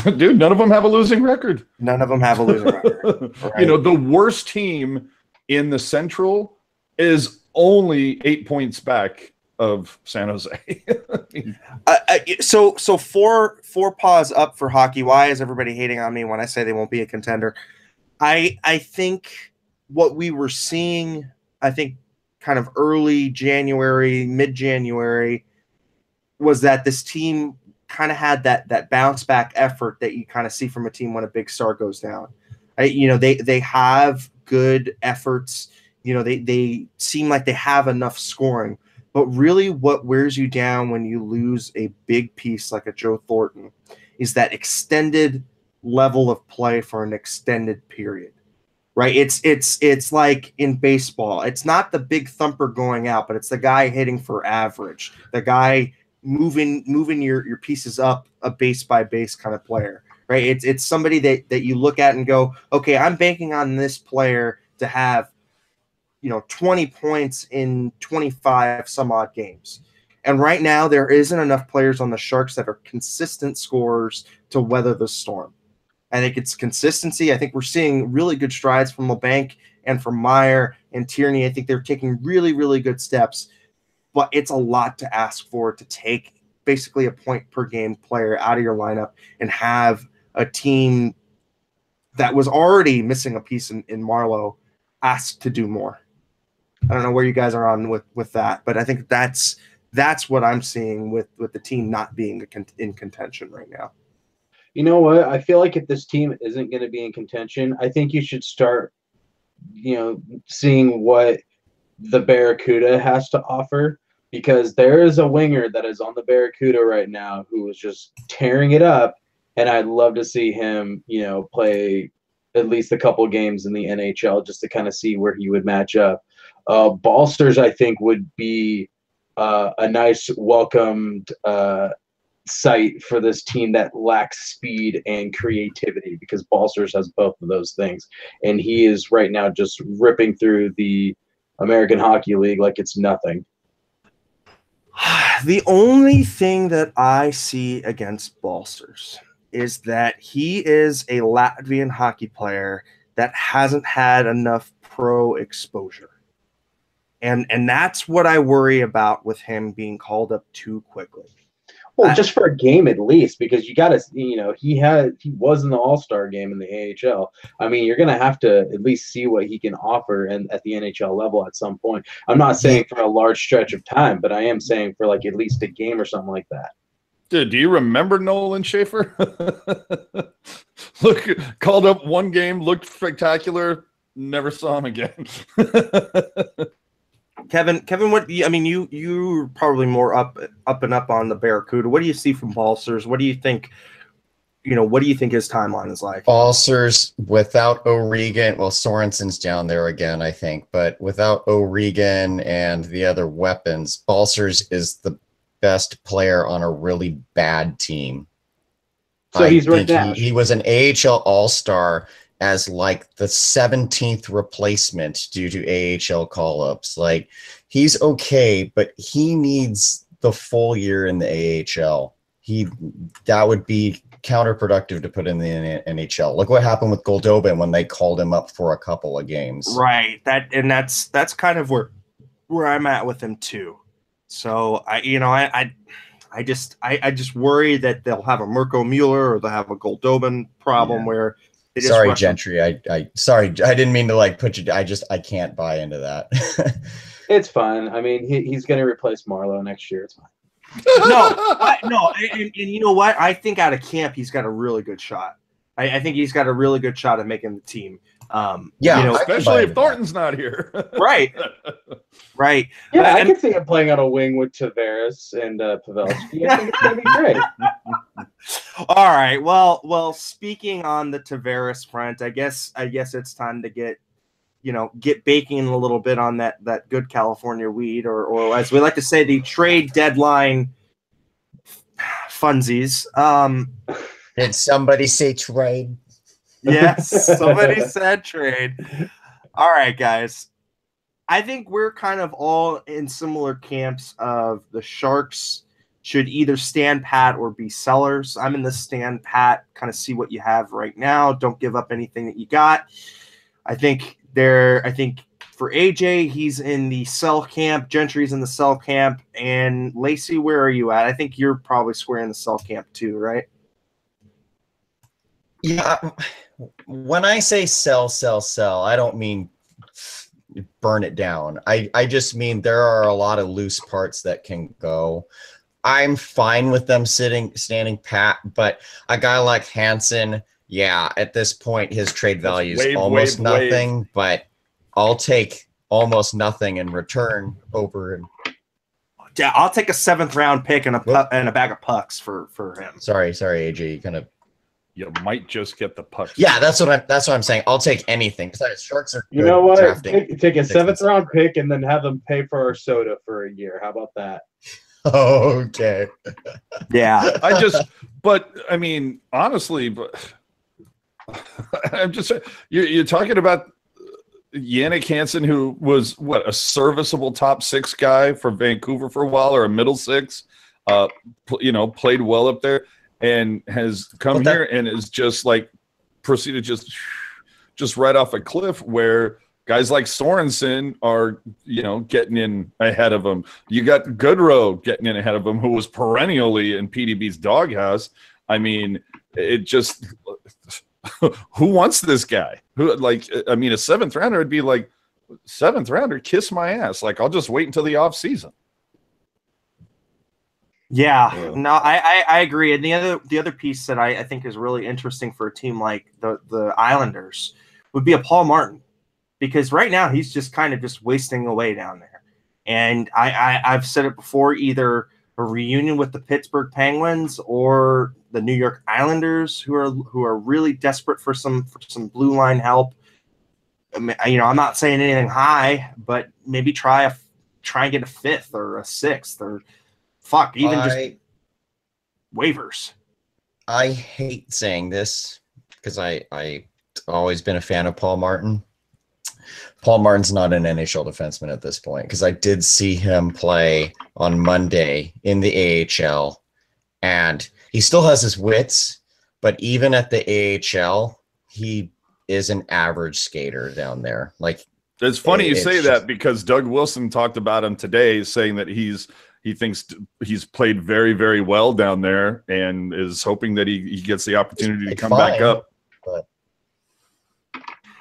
Speaker 2: dude, none of them have a losing record.
Speaker 1: None of them have a losing record. Right?
Speaker 2: The worst team in the Central is only 8 points back of San Jose.
Speaker 1: So four paws up for hockey. Why is everybody hating on me when I say they won't be a contender? I think what we were seeing, I think kind of early January, mid-January, was that this team kind of had that bounce back effort that you kind of see from a team when a big star goes down. They have good efforts. They seem like they have enough scoring. But really what wears you down when you lose a big piece like a Joe Thornton is that extended level of play for an extended period, right? It's like in baseball. It's not the big thumper going out, but it's the guy hitting for average, the guy moving your pieces up a base by base kind of player, right? It's somebody that you look at and go, okay, I'm banking on this player to have 20 points in 25 some odd games. And right now there isn't enough players on the Sharks that are consistent scorers to weather the storm. I think it's consistency. I think we're seeing really good strides from LeBanc and from Meyer and Tierney. I think they're taking really, really good steps, but it's a lot to ask for to take basically a point per game player out of your lineup and have a team that was already missing a piece in Marleau asked to do more. I don't know where you guys are on with that, but I think that's what I'm seeing with the team not being in contention right now.
Speaker 3: You know what? I feel like if this team isn't going to be in contention, I think you should start, seeing what the Barracuda has to offer, because there is a winger that is on the Barracuda right now who is just tearing it up, and I'd love to see him, play at least a couple games in the NHL just to kind of see where he would match up. Balsters, I think, would be a nice welcomed sight for this team that lacks speed and creativity, because Balsters has both of those things. And he is right now just ripping through the American Hockey League like it's nothing.
Speaker 1: The only thing that I see against Balsters is that he is a Latvian hockey player that hasn't had enough pro exposure. And that's what I worry about with him being called up too quickly.
Speaker 3: Well, just for a game at least, because you got to, he was in the All-Star game in the AHL. I mean, you're going to have to at least see what he can offer and at the NHL level at some point. I'm not saying for a large stretch of time, but I am saying for like at least a game or something like that.
Speaker 2: Dude, do you remember Nolan Schaefer? Look, called up one game, looked spectacular, never saw him again.
Speaker 1: Kevin, what you're probably more up and up on the Barracuda. What do you see from Balsters? What do you think? What do you think his timeline is like?
Speaker 4: Balsters without O'Regan, well, Sorensen's down there again, I think, but without O'Regan and the other weapons, Balsters is the best player on a really bad team.
Speaker 3: So he's right now.
Speaker 4: He was an AHL All-Star as like the 17th replacement due to AHL call-ups. Like, he's okay, but he needs the full year in the AHL. That would be counterproductive to put in the NHL. Look what happened with Goldobin when they called him up for a couple of games.
Speaker 1: Right. That's kind of where I'm at with him too. So I just worry that they'll have a Mirko Mueller or they'll have a Goldobin problem where.
Speaker 4: Sorry, Gentry. Sorry, I didn't mean to put you. I can't buy into that.
Speaker 3: It's fine. I mean, he's going to replace Marleau next year. It's fine.
Speaker 1: No, and you know what? I think out of camp he's got a really good shot. I think he's got a really good shot at making the team.
Speaker 2: Especially if Thornton's not here.
Speaker 1: Right.
Speaker 3: Yeah, I can see him playing on a wing with Tavares and Pavelski. I think it's going to be great.
Speaker 1: All right. Well, speaking on the Tavares front, I guess it's time to get baking a little bit on that good California weed, or as we like to say, the trade deadline funsies.
Speaker 4: Did somebody say trade?
Speaker 1: Yes, somebody said trade. All right, guys. I think we're kind of all in similar camps of the Sharks should either stand pat or be sellers. I'm in the stand pat, kind of see what you have right now. Don't give up anything that you got. I think For AJ, he's in the sell camp. Gentry's in the sell camp. And Lacey, where are you at? I think you're probably square in the sell camp too, right?
Speaker 4: Yeah. When I say sell, I don't mean burn it down. I just mean there are a lot of loose parts that can go. I'm fine with them standing pat, but a guy like Hansen, yeah, at this point his trade value is almost nothing, but I'll take almost nothing in return over.
Speaker 1: Yeah, I'll take a 7th round pick and a bag of pucks for him.
Speaker 4: Sorry, AJ,
Speaker 2: you might just get the pucks.
Speaker 4: Yeah, that's what I'm saying. I'll take anything. Besides, Sharks are good.
Speaker 3: You know what?
Speaker 4: Drafting.
Speaker 3: Take a 7th round pick and then have them pay for our soda for a year. How about that?
Speaker 4: Okay.
Speaker 1: Yeah.
Speaker 2: But I mean, honestly, but I'm just you're talking about Yannick Hansen, who was a serviceable top 6 guy for Vancouver for a while, or a middle 6, played well up there, and has come here and is just like proceeded just right off a cliff where guys like Sorensen are, getting in ahead of him. You got Goodrow getting in ahead of him, who was perennially in PDB's doghouse. I mean, it just who wants this guy? A 7th rounder would be like, 7th rounder, kiss my ass. Like, I'll just wait until the off season.
Speaker 1: Yeah, no, I agree. And the other piece that I think is really interesting for a team like the Islanders would be a Paul Martin, because right now he's just kind of just wasting away down there. And I've said it before, either a reunion with the Pittsburgh Penguins or the New York Islanders, who are really desperate for some blue line help. I'm not saying anything high, but maybe try and get a 5th or a 6th, or just waivers.
Speaker 4: I hate saying this because I always been a fan of Paul Martin. Paul Martin's not an NHL defenseman at this point, because I did see him play on Monday in the AHL, and he still has his wits, but even at the AHL, he is an average skater down there. Like,
Speaker 2: it's funny you say that, because Doug Wilson talked about him today, saying that he thinks he's played very, very well down there, and is hoping that he gets the opportunity to come back up.
Speaker 4: But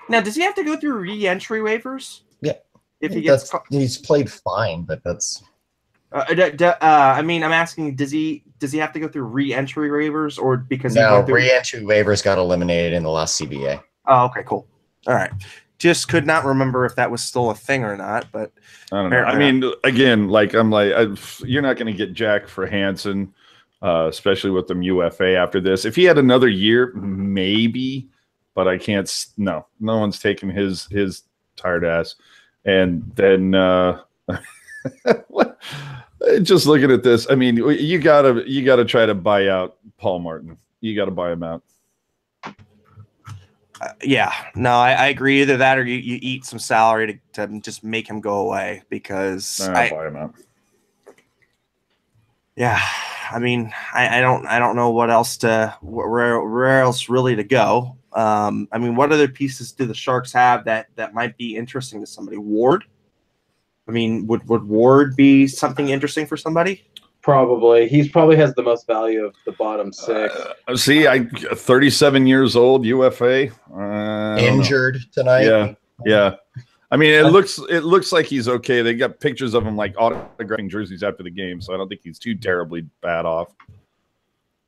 Speaker 1: now, does he have to go through re-entry waivers?
Speaker 4: Yeah,
Speaker 1: if he gets,
Speaker 4: he's played fine, but that's.
Speaker 1: I'm asking, does he have to go through re-entry waivers, or because
Speaker 4: re-entry waivers got eliminated in the last CBA?
Speaker 1: Oh, okay, cool. All right. Just could not remember if that was still a thing or not, but
Speaker 2: I don't know. I mean, again, you're not going to get Jack for Hansen, especially with them UFA after this. If he had another year, maybe, but I can't. No one's taking his tired ass. And then just looking at this, I mean, you gotta try to buy out Paul Martin. You got to buy him out.
Speaker 1: I agree. Either that, or you eat some salary to just make him go away, because
Speaker 2: I'll buy him out.
Speaker 1: Yeah, I mean, I don't know what else where else really to go. I mean, what other pieces do the Sharks have that might be interesting to somebody? Ward? I mean, would Ward be something interesting for somebody?
Speaker 3: Probably. He probably has the most value of the bottom 6.
Speaker 2: 37 years old, UFA.
Speaker 4: Injured tonight.
Speaker 2: Yeah. I mean, it looks like he's okay. They got pictures of him like autographing jerseys after the game, so I don't think he's too terribly bad off.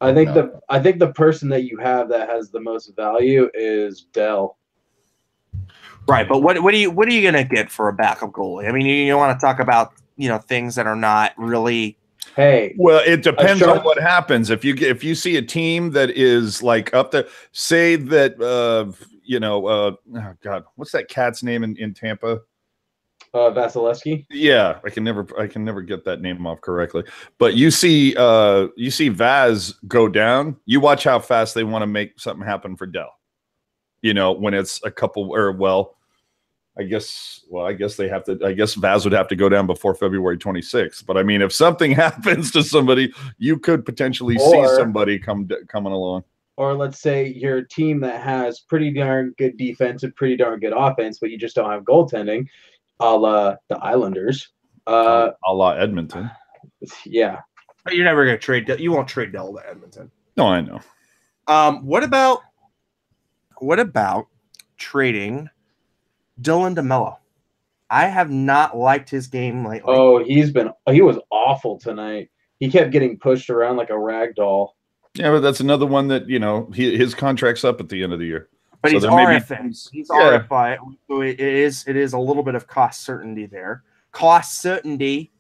Speaker 3: I think the person that you have that has the most value is Dell.
Speaker 1: Right, but what are you gonna get for a backup goalie? I mean, you want to talk about things that are not really.
Speaker 3: Hey,
Speaker 2: well, it depends on what happens. If you see a team that is like up there, say that oh God, what's that cat's name in Tampa?
Speaker 3: Vasilevsky.
Speaker 2: Yeah, I can never get that name off correctly. But you see Vaz go down. You watch how fast they want to make something happen for Dell. When it's a couple, I guess they have to. I guess Vaz would have to go down before February 26th. But I mean, if something happens to somebody, you could potentially see somebody coming along.
Speaker 3: Or let's say you're a team that has pretty darn good defense and pretty darn good offense, but you just don't have goaltending. a la the Islanders.
Speaker 2: A la Edmonton.
Speaker 3: Yeah.
Speaker 1: But you're never going to trade. You won't trade Dell to Edmonton.
Speaker 2: No, I know.
Speaker 1: What about trading Dylan DeMello? I have not liked his game lately.
Speaker 3: Oh, he was awful tonight. He kept getting pushed around like a rag doll.
Speaker 2: Yeah, but that's another one that, his contract's up at the end of the year.
Speaker 1: But
Speaker 2: so
Speaker 1: he's RFA. He's RFI. So it is a little bit of cost certainty there. Cost certainty.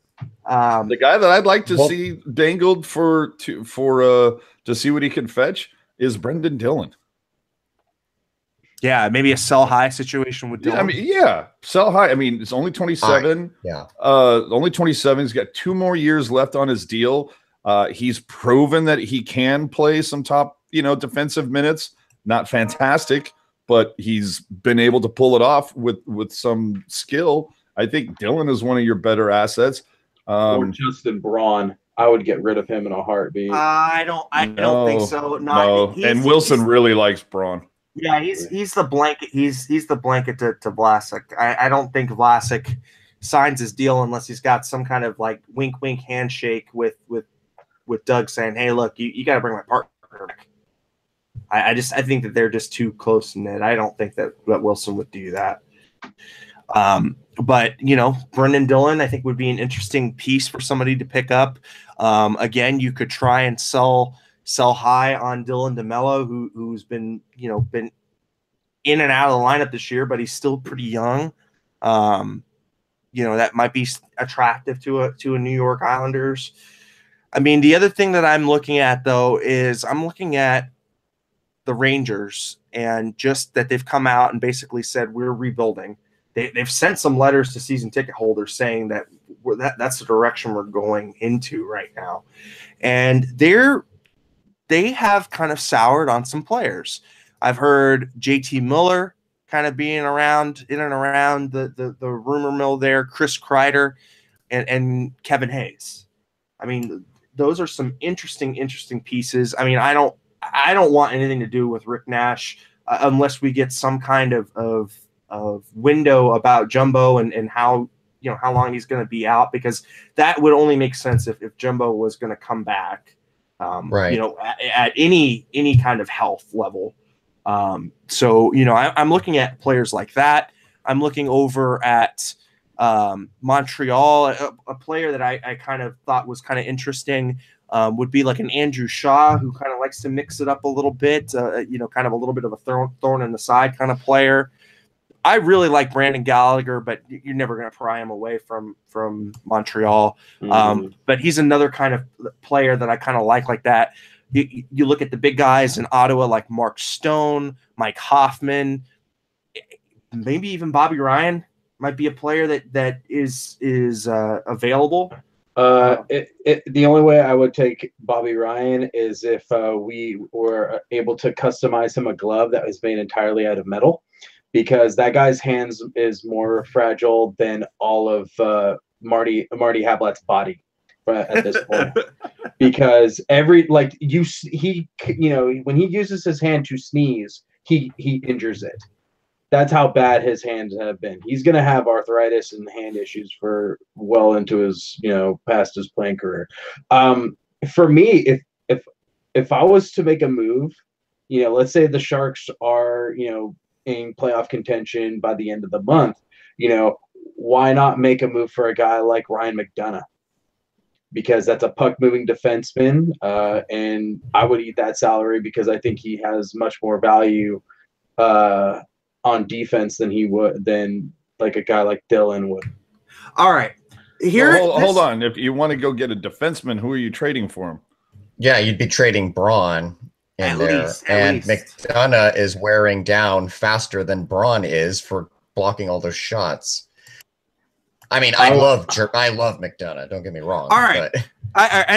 Speaker 2: The guy that I'd like to see dangled to see what he can fetch is Brendan Dillon.
Speaker 1: Yeah, maybe a sell high situation with Dillon.
Speaker 2: Sell high. I mean, it's only 27. Only 27. He's got 2 more years left on his deal. He's proven that he can play some top, defensive minutes. Not fantastic, but he's been able to pull it off with some skill. I think Dillon is one of your better assets.
Speaker 3: Or Justin Braun. I would get rid of him in a heartbeat.
Speaker 1: I don't think so.
Speaker 2: And Wilson really likes Braun.
Speaker 1: Yeah, he's the blanket. He's the blanket to Vlasic. I don't think Vlasic signs his deal unless he's got some kind of like wink handshake with Doug saying, "Hey, look, you got to bring my partner back." I think that they're just too close knit. I don't think that Wilson would do that. But Brendan Dillon, I think, would be an interesting piece for somebody to pick up. Again, you could try and sell high on Dylan DeMello, who's been in and out of the lineup this year, but he's still pretty young. That might be attractive to a New York Islanders. I mean, the other thing that I'm looking at though is I'm looking at the Rangers and just that they've come out and basically said we're rebuilding. They've sent some letters to season ticket holders saying that that's the direction we're going into right now, and they have kind of soured on some players. I've heard JT Miller kind of being in and around the rumor mill there, Chris Kreider and Kevin Hayes. I mean, those are some interesting pieces. I mean, I don't want anything to do with Rick Nash unless we get some kind of window about Jumbo and how long he's going to be out, because that would only make sense if Jumbo was going to come back.
Speaker 4: Right.
Speaker 1: At any kind of health level. So I'm looking at players like that. I'm looking over at Montreal, a player that I kind of thought was kind of interesting would be like an Andrew Shaw, who kind of likes to mix it up a little bit, kind of a little bit of a thorn in the side kind of player. I really like Brandon Gallagher, but you're never going to pry him away from Montreal. But he's another kind of player that I kind of like that. You look at the big guys in Ottawa, like Mark Stone, Mike Hoffman, maybe even Bobby Ryan might be a player that is available.
Speaker 3: The only way I would take Bobby Ryan is if we were able to customize him a glove that was made entirely out of metal, because that guy's hands is more fragile than all of Marty Hablat's body at this point. Because when he uses his hand to sneeze, he injures it. That's how bad his hands have been. He's going to have arthritis and hand issues for well into his, past his playing career. For me, if I was to make a move, let's say the Sharks are, in playoff contention by the end of the month, why not make a move for a guy like Ryan McDonough? Because that's a puck-moving defenseman, and I would eat that salary because I think he has much more value on defense than like a guy like Dillon would.
Speaker 1: All right,
Speaker 2: hold on. If you want to go get a defenseman, who are you trading for him?
Speaker 4: Yeah, you'd be trading Braun in there, and McDonough is wearing down faster than Braun is for blocking all those shots. I mean, I love McDonough. Don't get me wrong.
Speaker 1: All right,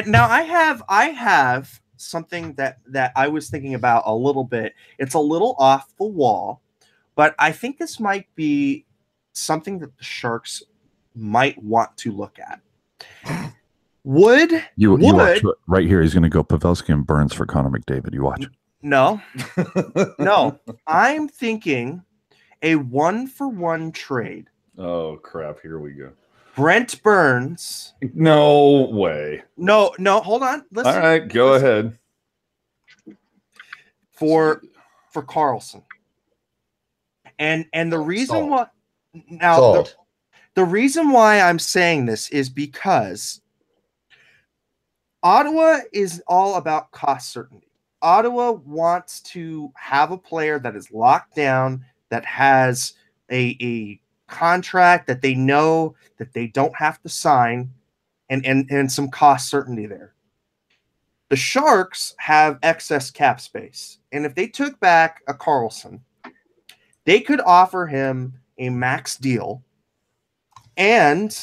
Speaker 1: now I have something that I was thinking about a little bit. It's a little off the wall, but I think this might be something that the Sharks might want to look at. Would
Speaker 5: you watch right here? He's going to go Pavelski and Burns for Connor McDavid. You watch.
Speaker 1: No. I'm thinking a 1-for-1 trade.
Speaker 2: Oh crap! Here we go.
Speaker 1: Brent Burns.
Speaker 2: No way.
Speaker 1: No, hold on. Listen.
Speaker 2: All right, go ahead.
Speaker 1: For Carlson. And the reason
Speaker 4: Sold.
Speaker 1: why now
Speaker 4: Sold.
Speaker 1: the reason why I'm saying this is because Ottawa is all about cost certainty. Ottawa wants to have a player that is locked down, that has a contract that they know that they don't have to sign, and some cost certainty there. The Sharks have excess cap space, and if they took back a Carlson, they could offer him a max deal, and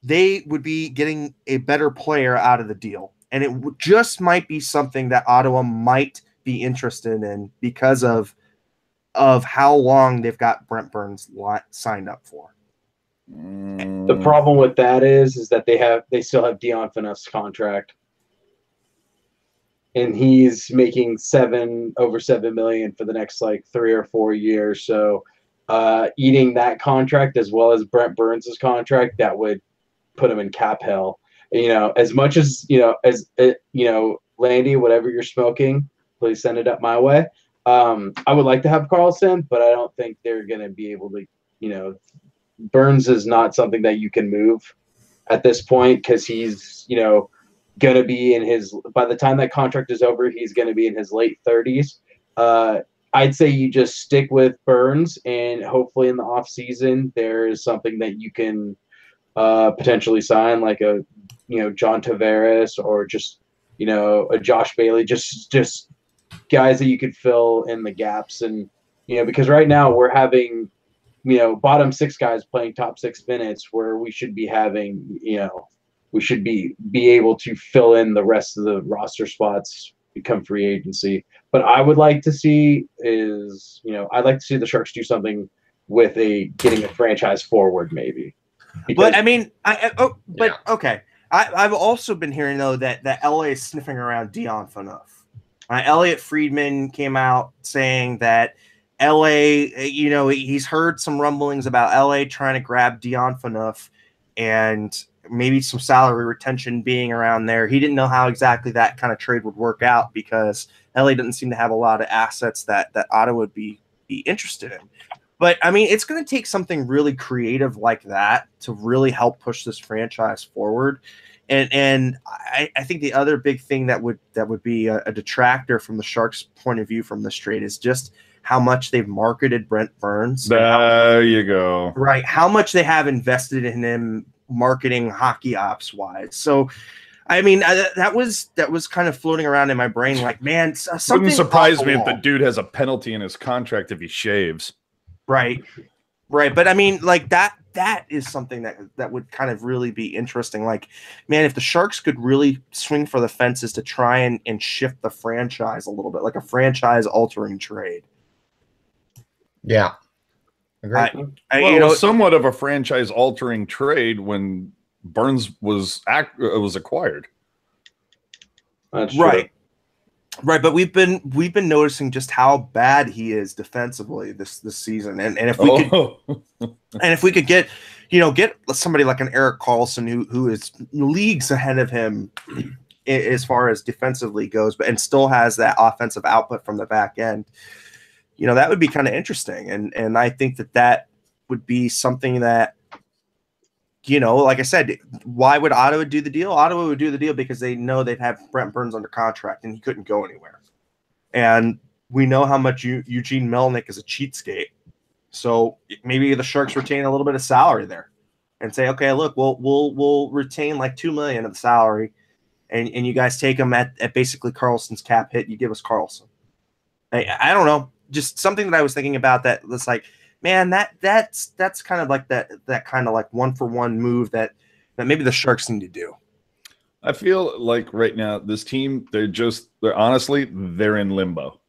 Speaker 1: they would be getting a better player out of the deal. And it just might be something that Ottawa might be interested in because of how long they've got Brent Burns signed up for.
Speaker 3: The problem with that is that they still have Dion Phaneuf's contract, and he's making over $7 million for the next like 3 or 4 years. So, eating that contract as well as Brent Burns' contract, that would put him in cap hell. As much as Landy, whatever you're smoking, please send it up my way. I would like to have Carlson, but I don't think they're going to be able to. Burns is not something that you can move at this point because he's going to be by the time that contract is over, he's going to be in his late 30s. I'd say you just stick with Burns, and hopefully in the off season there is something that you can potentially sign, like a John Tavares or just a Josh Bailey, just guys that you could fill in the gaps. And because right now we're having bottom 6 guys playing top 6 minutes, where we should be having we should be able to fill in the rest of the roster spots become free agency. But I would like to see I'd like to see the Sharks do something with getting a franchise forward maybe.
Speaker 1: But I mean, okay. I've also been hearing though that LA is sniffing around Dion Phaneuf. Elliot Friedman came out saying that LA, he's heard some rumblings about LA trying to grab Dion Phaneuf and maybe some salary retention being around there. He didn't know how exactly that kind of trade would work out because LA doesn't seem to have a lot of assets that Ottawa would be interested in. But I mean, it's going to take something really creative like that to really help push this franchise forward. And I think the other big thing that would be a detractor from the Sharks' point of view from this trade is just how much they've marketed Brent Burns.
Speaker 2: There you go.
Speaker 1: Right. How much they have invested in him marketing hockey ops wise. So, I mean, that was kind of floating around in my brain. Like, man, something
Speaker 2: wouldn't surprise me if the dude has a penalty in his contract if he shaves.
Speaker 1: Right. But I mean, like that is something that would kind of really be interesting. Like, man, if the Sharks could really swing for the fences to try and shift the franchise a little bit, like a franchise altering trade.
Speaker 4: Yeah. Agreed.
Speaker 2: Somewhat of a franchise altering trade when Burns was acquired.
Speaker 3: That's
Speaker 1: right.
Speaker 3: True.
Speaker 1: Right, but we've been noticing just how bad he is defensively this season, and if we could get somebody like an Erik Karlsson who is leagues ahead of him as far as defensively goes, but and still has that offensive output from the back end, that would be kind of interesting, and I think that would be something that. Like I said, why would Ottawa do the deal? Ottawa would do the deal because they know they'd have Brent Burns under contract and he couldn't go anywhere. And we know how much Eugene Melnyk is a cheapskate. So maybe the Sharks retain a little bit of salary there and say, okay, look, we'll retain like $2 million of the salary, and you guys take them at basically Carlson's cap hit. You give us Carlson. I don't know, just something that I was thinking about that's like, man, that's kind of like that kind of like 1-for-1 move that maybe the Sharks need to do.
Speaker 2: I feel like right now this team, they're in limbo.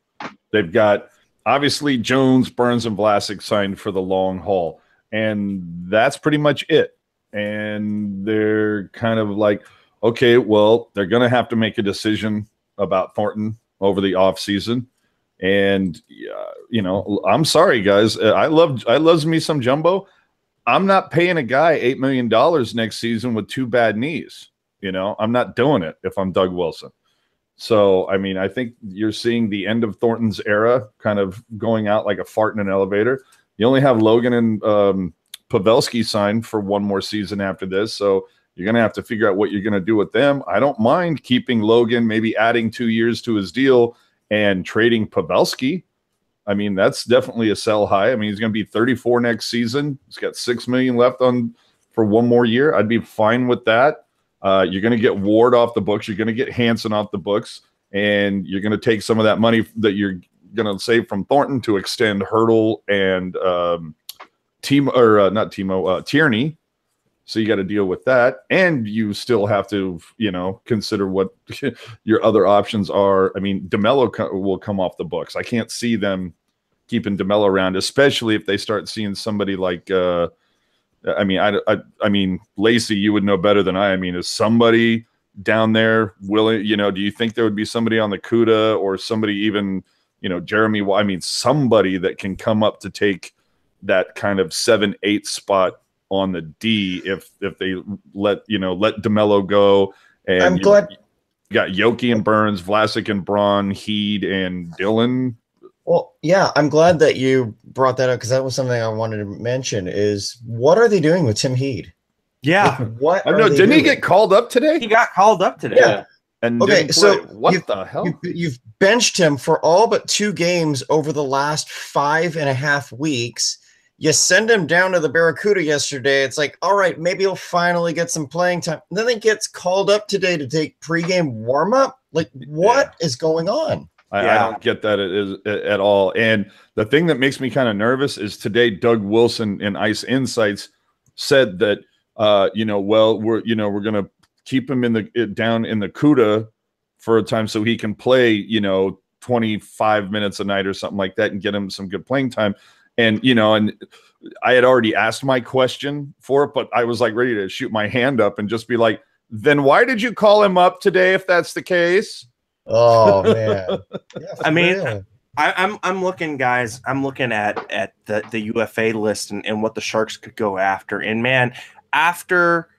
Speaker 2: They've got obviously Jones, Burns, and Vlasic signed for the long haul, and that's pretty much it. And they're kind of like, okay, well, they're going to have to make a decision about Thornton over the offseason. And I'm sorry, guys. I love me some Jumbo. I'm not paying a guy $8 million next season with 2 bad knees. You know, I'm not doing it if I'm Doug Wilson. So, I mean, I think you're seeing the end of Thornton's era kind of going out like a fart in an elevator. You only have Logan and Pavelski signed for 1 more season after this. So you're going to have to figure out what you're going to do with them. I don't mind keeping Logan, maybe adding 2 years to his deal and trading Pavelski. I mean, that's definitely a sell high. I mean, he's going to be 34 next season. He's got $6 million left on for 1 more year. I'd be fine with that. You're going to get Ward off the books. You're going to get Hansen off the books, and you're going to take some of that money that you're going to save from Thornton to extend Hurdle and Tierney. So you got to deal with that, and you still have to, consider what your other options are. I mean, DeMello will come off the books. I can't see them keeping DeMello around, especially if they start seeing somebody like. I mean, Lacey, you would know better than I. I mean, is somebody down there willing? Do you think there would be somebody on the CUDA or somebody even, Jeremy? I mean, somebody that can come up to take that kind of 7-8 spot on the D if they let DeMello go. And
Speaker 4: I'm glad
Speaker 2: you got Yoki and Burns, Vlasic and Braun, Heed and Dillon.
Speaker 4: Well, yeah, I'm glad that you brought that up because that was something I wanted to mention is what are they doing with Tim Heed?
Speaker 1: Yeah.
Speaker 4: What?
Speaker 2: I know. Didn't he get called up today?
Speaker 1: He got called up today.
Speaker 4: Yeah.
Speaker 2: And
Speaker 4: okay, so
Speaker 2: what the hell?
Speaker 4: You've benched him for all but 2 games over the last 5.5 weeks. You send him down to the Barracuda yesterday. It's like, all right, maybe he'll finally get some playing time. And then he gets called up today to take pregame warm-up. Like, what is going on?
Speaker 2: I don't get that at all. And the thing that makes me kind of nervous is today Doug Wilson in Ice Insights said that we're going to keep him down in the CUDA for a time so he can play 25 minutes a night or something like that and get him some good playing time. And and I had already asked my question for it, but I was like ready to shoot my hand up and just be like, then why did you call him up today if that's the case?
Speaker 4: Oh man. Yeah,
Speaker 1: I mean, I'm looking, guys. I'm looking at the UFA list and what the Sharks could go after. And man, after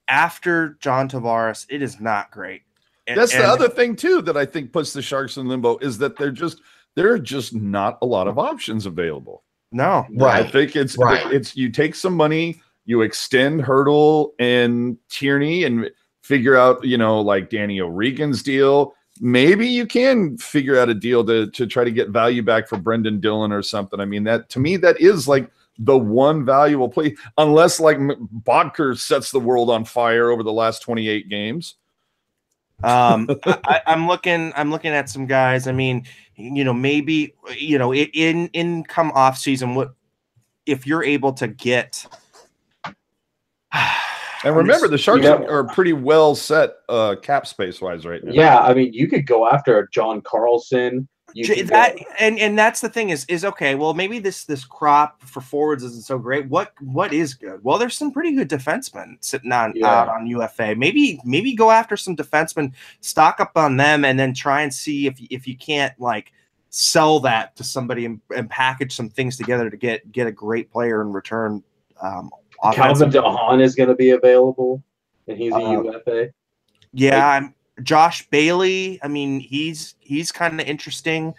Speaker 1: John Tavares, it is not great.
Speaker 2: That's the other thing too that I think puts the Sharks in limbo is that there are just not a lot of options available.
Speaker 1: No,
Speaker 4: right.
Speaker 2: I think it's you take some money, you extend Hurdle and Tierney and figure out, like Danny O'Regan's deal. Maybe you can figure out a deal to try to get value back for Brendan Dillon or something. I mean, that to me, that is like the one valuable play, unless like Bodker sets the world on fire over the last 28 games.
Speaker 1: I'm looking at some guys. I mean, maybe, in come off season, what if you're able to get.
Speaker 2: And remember, the Sharks are pretty well set cap space wise right now.
Speaker 3: Yeah, I mean, you could go after John Carlson.
Speaker 1: And that's the thing is okay. Well, maybe this crop for forwards isn't so great. What is good? Well, there's some pretty good defensemen sitting out on UFA. Maybe go after some defensemen, stock up on them, and then try and see if you can't like sell that to somebody and package some things together to get a great player in return.
Speaker 3: Calvin DeHaan is going to be available, and he's a UFA.
Speaker 1: Yeah, Josh Bailey. I mean, he's kind of interesting,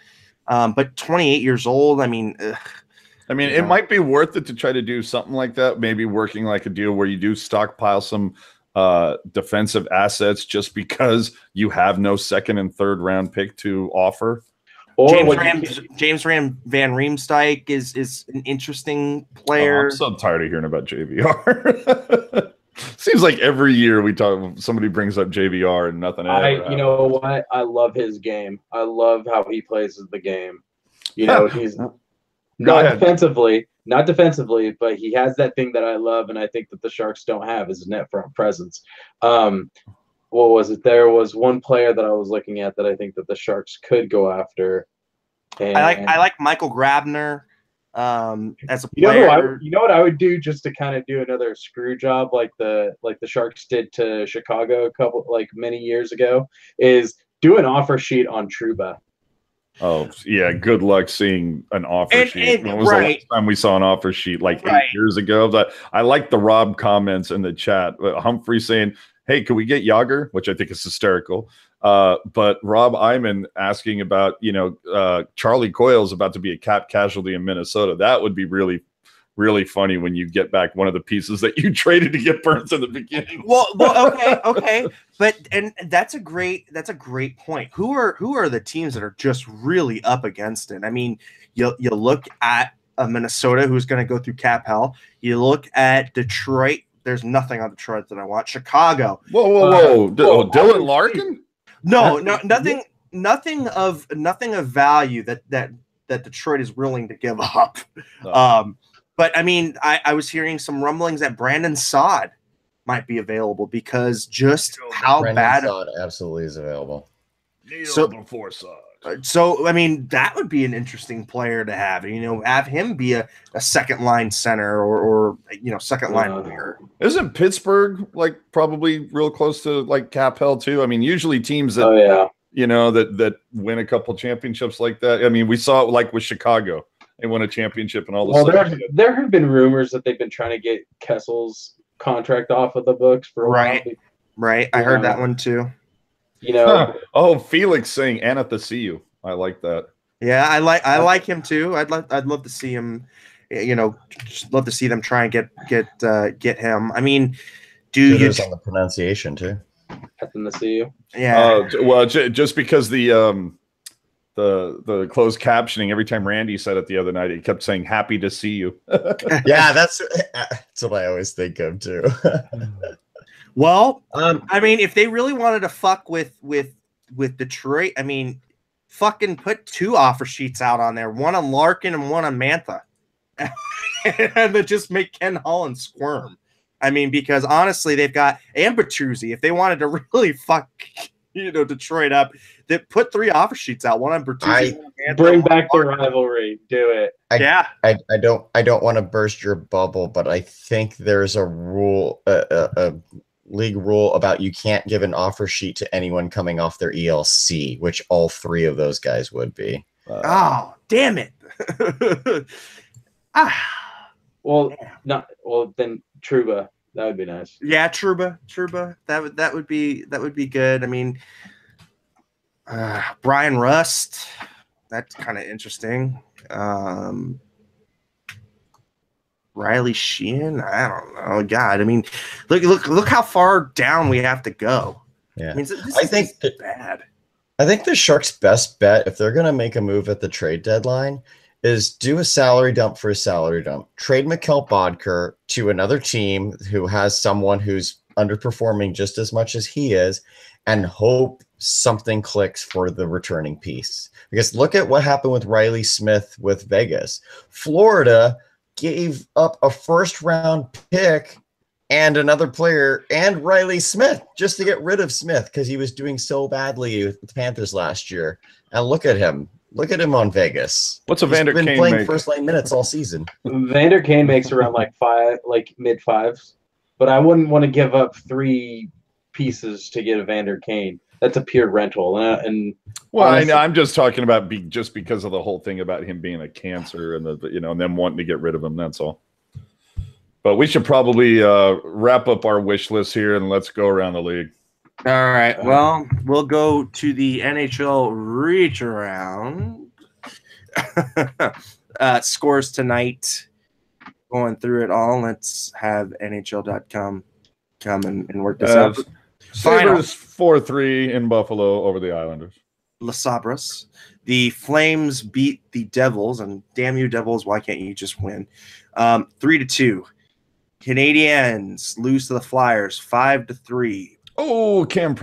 Speaker 1: but 28 years old. I mean,
Speaker 2: it might be worth it to try to do something like that. Maybe working like a deal where you do stockpile some defensive assets just because you have no 2nd and 3rd round pick to offer.
Speaker 3: Or
Speaker 1: James Van Riemsdyk is an interesting player.
Speaker 2: I'm so tired of hearing about JVR. Seems like every year somebody brings up JVR and nothing.
Speaker 3: You know what? I love his game. I love how he plays the game. He's not defensively, but he has that thing that I love, and I think that the Sharks don't have is net front presence. What was it? There was one player that I was looking at that I think that the Sharks could go after. And
Speaker 1: I like Michael Grabner as a player.
Speaker 3: You know what I would do just to kind of do another screw job like the Sharks did to Chicago many years ago is do an offer sheet on Trouba.
Speaker 2: Oh yeah, good luck seeing an offer sheet. When was the last time we saw an offer sheet? Like 8 years ago. But I like the Rob comments in the chat. Humphrey saying, "Hey, can we get Yager?" Which I think is hysterical. But Rob Iman asking about, Charlie Coyle's about to be a cap casualty in Minnesota. That would be really, really funny when you get back one of the pieces that you traded to get Burns in the beginning.
Speaker 1: Well, okay, but that's a great point. Who are the teams that are just really up against it? I mean, you look at Minnesota, who's going to go through cap hell. You look at Detroit. There's nothing on Detroit that I want. Chicago.
Speaker 2: Whoa! Dylan Larkin?
Speaker 1: No, nothing of value that Detroit is willing to give up. But I mean, I was hearing some rumblings that Brandon Saad might be available because just how
Speaker 4: Brandon
Speaker 1: bad
Speaker 4: Saad absolutely is available.
Speaker 2: Before Saad.
Speaker 1: So I mean, that would be an interesting player to have. Have him be a second line center or second line winger.
Speaker 2: Isn't Pittsburgh like probably real close to like cap hell too? I mean, usually teams that that win a couple championships like that. I mean, we saw it like with Chicago. They won a championship and all this.
Speaker 3: Well, there have been rumors that they've been trying to get Kessel's contract off of the books for a while.
Speaker 1: Right. I heard that one too.
Speaker 2: Oh, Felix saying Anathasiu. I like that.
Speaker 1: Yeah, I like him too. I'd love to see him. Just love to see them try and get him. I mean,
Speaker 4: Kudos on the pronunciation too.
Speaker 3: Anathasiu.
Speaker 1: Yeah.
Speaker 2: Well, just because the closed captioning, every time Randy said it the other night, he kept saying "happy to see you."
Speaker 4: Yeah, that's what I always think of too.
Speaker 1: Well, I mean, if they really wanted to fuck with Detroit, I mean, fucking put 2 offer sheets out on there, one on Larkin and one on Mantha, and then just make Ken Holland squirm. I mean, because honestly, they've got Bertuzzi. If they wanted to really fuck, Detroit up, they put 3 offer sheets out, one on Bertuzzi.
Speaker 3: Bring back the rivalry. Do it.
Speaker 4: I don't want to burst your bubble, but I think there's a rule, a league rule about you can't give an offer sheet to anyone coming off their ELC, which all 3 of those guys would be.
Speaker 1: Oh, damn it.
Speaker 3: Then Trouba. That would be nice.
Speaker 1: Yeah, Trouba. That would be good. I mean, Brian Rust. That's kind of interesting. Riley Sheehan. I don't know. God, I mean, look how far down we have to go.
Speaker 4: Yeah,
Speaker 1: I mean,
Speaker 4: I think
Speaker 1: bad.
Speaker 4: I think the Sharks' best bet, if they're going to make a move at the trade deadline, is do a salary dump for a salary dump. Trade Mikkel Bodker to another team who has someone who's underperforming just as much as he is, and hope something clicks for the returning piece. Because look at what happened with Riley Smith with Vegas. Florida gave up a first-round pick and another player and Riley Smith just to get rid of Smith because he was doing so badly with the Panthers last year. And look at him. Look at him on Vegas.
Speaker 2: What's Evander Kane
Speaker 4: playing
Speaker 2: make?
Speaker 4: first line minutes all season.
Speaker 3: Evander Kane makes around mid 5s, but I wouldn't want to give up 3 pieces to get Evander Kane. That's a pure rental. And honestly,
Speaker 2: I'm just talking about just because of the whole thing about him being a cancer and and them wanting to get rid of him. That's all. But we should probably wrap up our wish list here and let's go around the league.
Speaker 1: All right. Well, we'll go to the NHL reach around. Scores tonight. Going through it all. Let's have NHL.com come and work this out.
Speaker 2: Sabres 4-3 in Buffalo over the Islanders.
Speaker 1: Les Sabres. The Flames beat the Devils, and damn you, Devils, why can't you just win? 3-2. Canadiens lose to the Flyers 5-3.
Speaker 2: Oh, Carey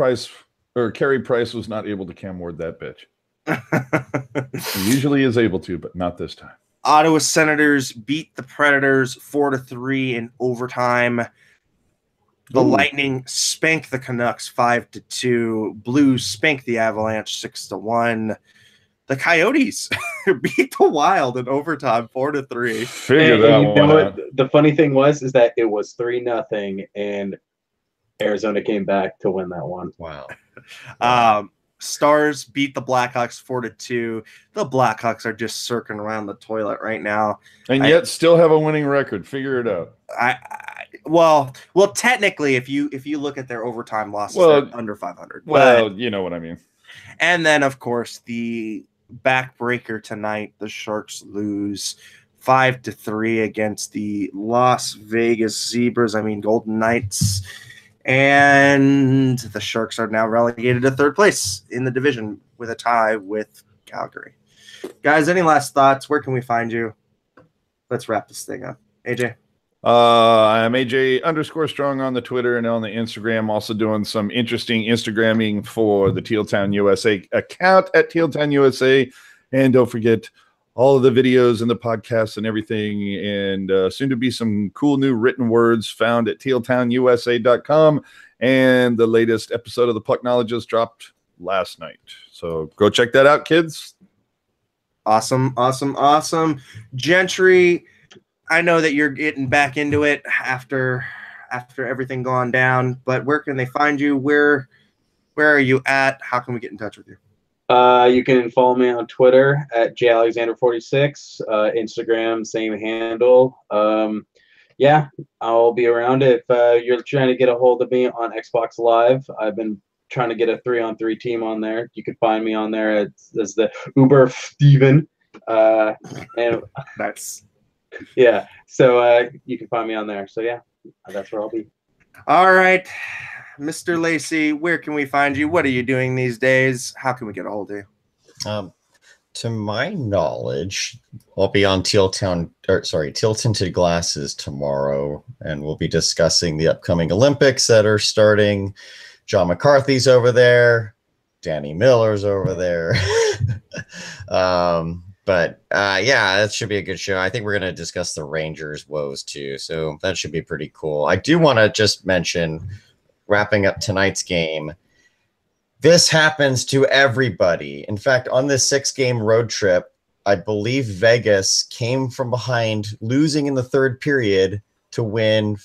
Speaker 2: Price was not able to Cam Ward that bitch. He usually is able to, but not this time.
Speaker 1: Ottawa Senators beat the Predators 4-3 in overtime. The Lightning spanked the Canucks 5-2. Blues spanked the Avalanche 6-1. The Coyotes beat the Wild in overtime 4-3.
Speaker 2: Figure that one out.
Speaker 3: The funny thing is that it was 3-0, and Arizona came back to win that one.
Speaker 4: Wow.
Speaker 1: Stars beat the Blackhawks 4-2. The Blackhawks are just circling around the toilet right now,
Speaker 2: and yet still have a winning record. Figure it out.
Speaker 1: Well, technically, if you look at their overtime losses, they're under 500.
Speaker 2: Well, you know what I mean.
Speaker 1: And then, of course, the backbreaker tonight, the Sharks lose 5-3 against the Las Vegas Zebras. I mean, Golden Knights. And the Sharks are now relegated to third place in the division with a tie with Calgary. Guys, any last thoughts? Where can we find you? Let's wrap this thing up. AJ?
Speaker 2: I'm AJ_strong on the Twitter and on the Instagram. Also doing some interesting Instagramming for the Tealtown USA account at Tealtown USA. And don't forget all of the videos and the podcasts and everything, and soon to be some cool new written words found at tealtownusa.com. And the latest episode of the Pucknologist dropped last night. So go check that out, kids.
Speaker 1: Awesome. Gentry, I know that you're getting back into it after everything gone down, but where can they find you? Where are you at? How can we get in touch with you?
Speaker 3: You can follow me on Twitter atjalexander46, Instagram, same handle. Yeah, I'll be around if you're trying to get a hold of me on Xbox Live. I've been trying to get a 3-on-3 team on there. You can find me on there as the Uber Steven. And
Speaker 1: That's
Speaker 3: yeah, so you can find me on there. So yeah, that's where I'll be.
Speaker 1: all right. Mr. Lacey, where can we find you? What are you doing these days? How can we get a hold of you?
Speaker 4: To my knowledge, I'll be on Teal Tinted Glasses tomorrow, and we'll be discussing the upcoming Olympics that are starting. John McCarthy's over there. Danny Miller's over there. But yeah, that should be a good show. I think we're going to discuss the Rangers' woes too, so that should be pretty cool. I do want to just mention, wrapping up tonight's game, this happens to everybody. In fact, on this 6-game road trip, I believe Vegas came from behind, losing in the third period to win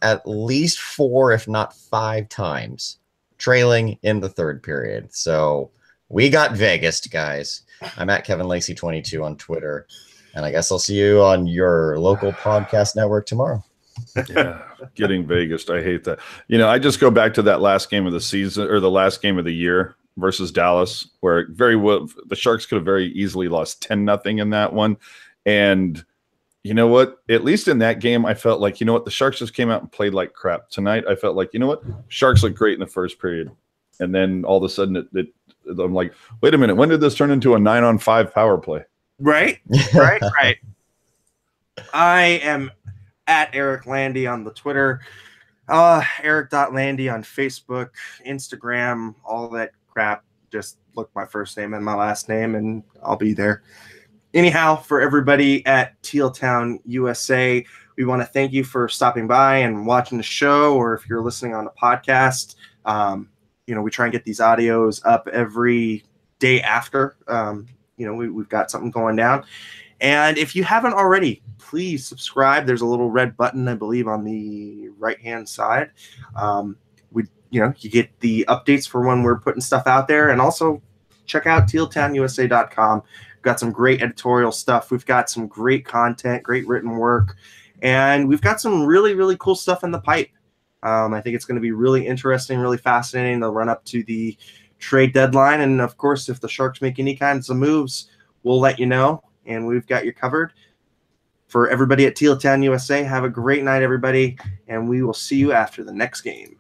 Speaker 4: at least 4, if not 5 times, trailing in the third period. So we got Vegas, guys. I'm at Kevin Lacey 22 on Twitter, and I guess I'll see you on your local podcast network tomorrow.
Speaker 2: Yeah, getting Vegas. I hate that. I just go back to that last game of the season, or the last game of the year versus Dallas, where the Sharks could have very easily lost 10-0 in that one. And you know what? At least in that game, I felt like, the Sharks just came out and played like crap. Tonight, I felt like, Sharks looked great in the first period. And then all of a sudden, I'm like, wait a minute, when did this turn into a 9-on-5 power play?
Speaker 1: Right. I am at Eric Landy on the Twitter, Eric.Landy on Facebook, Instagram, all that crap. Just look my first name and my last name, and I'll be there. Anyhow, for everybody at Tealtown USA, we want to thank you for stopping by and watching the show, or if you're listening on a podcast, we try and get these audios up every day after. We've got something going down. And if you haven't already, please subscribe. There's a little red button, I believe, on the right-hand side. You get the updates for when we're putting stuff out there. And also check out tealtownusa.com. We've got some great editorial stuff. We've got some great content, great written work. And we've got some really, really cool stuff in the pipe. I think it's going to be really interesting, really fascinating. They'll run up to the trade deadline. And, of course, if the Sharks make any kinds of moves, we'll let you know. And we've got you covered. For everybody at Tealtown USA, have a great night, everybody. And we will see you after the next game.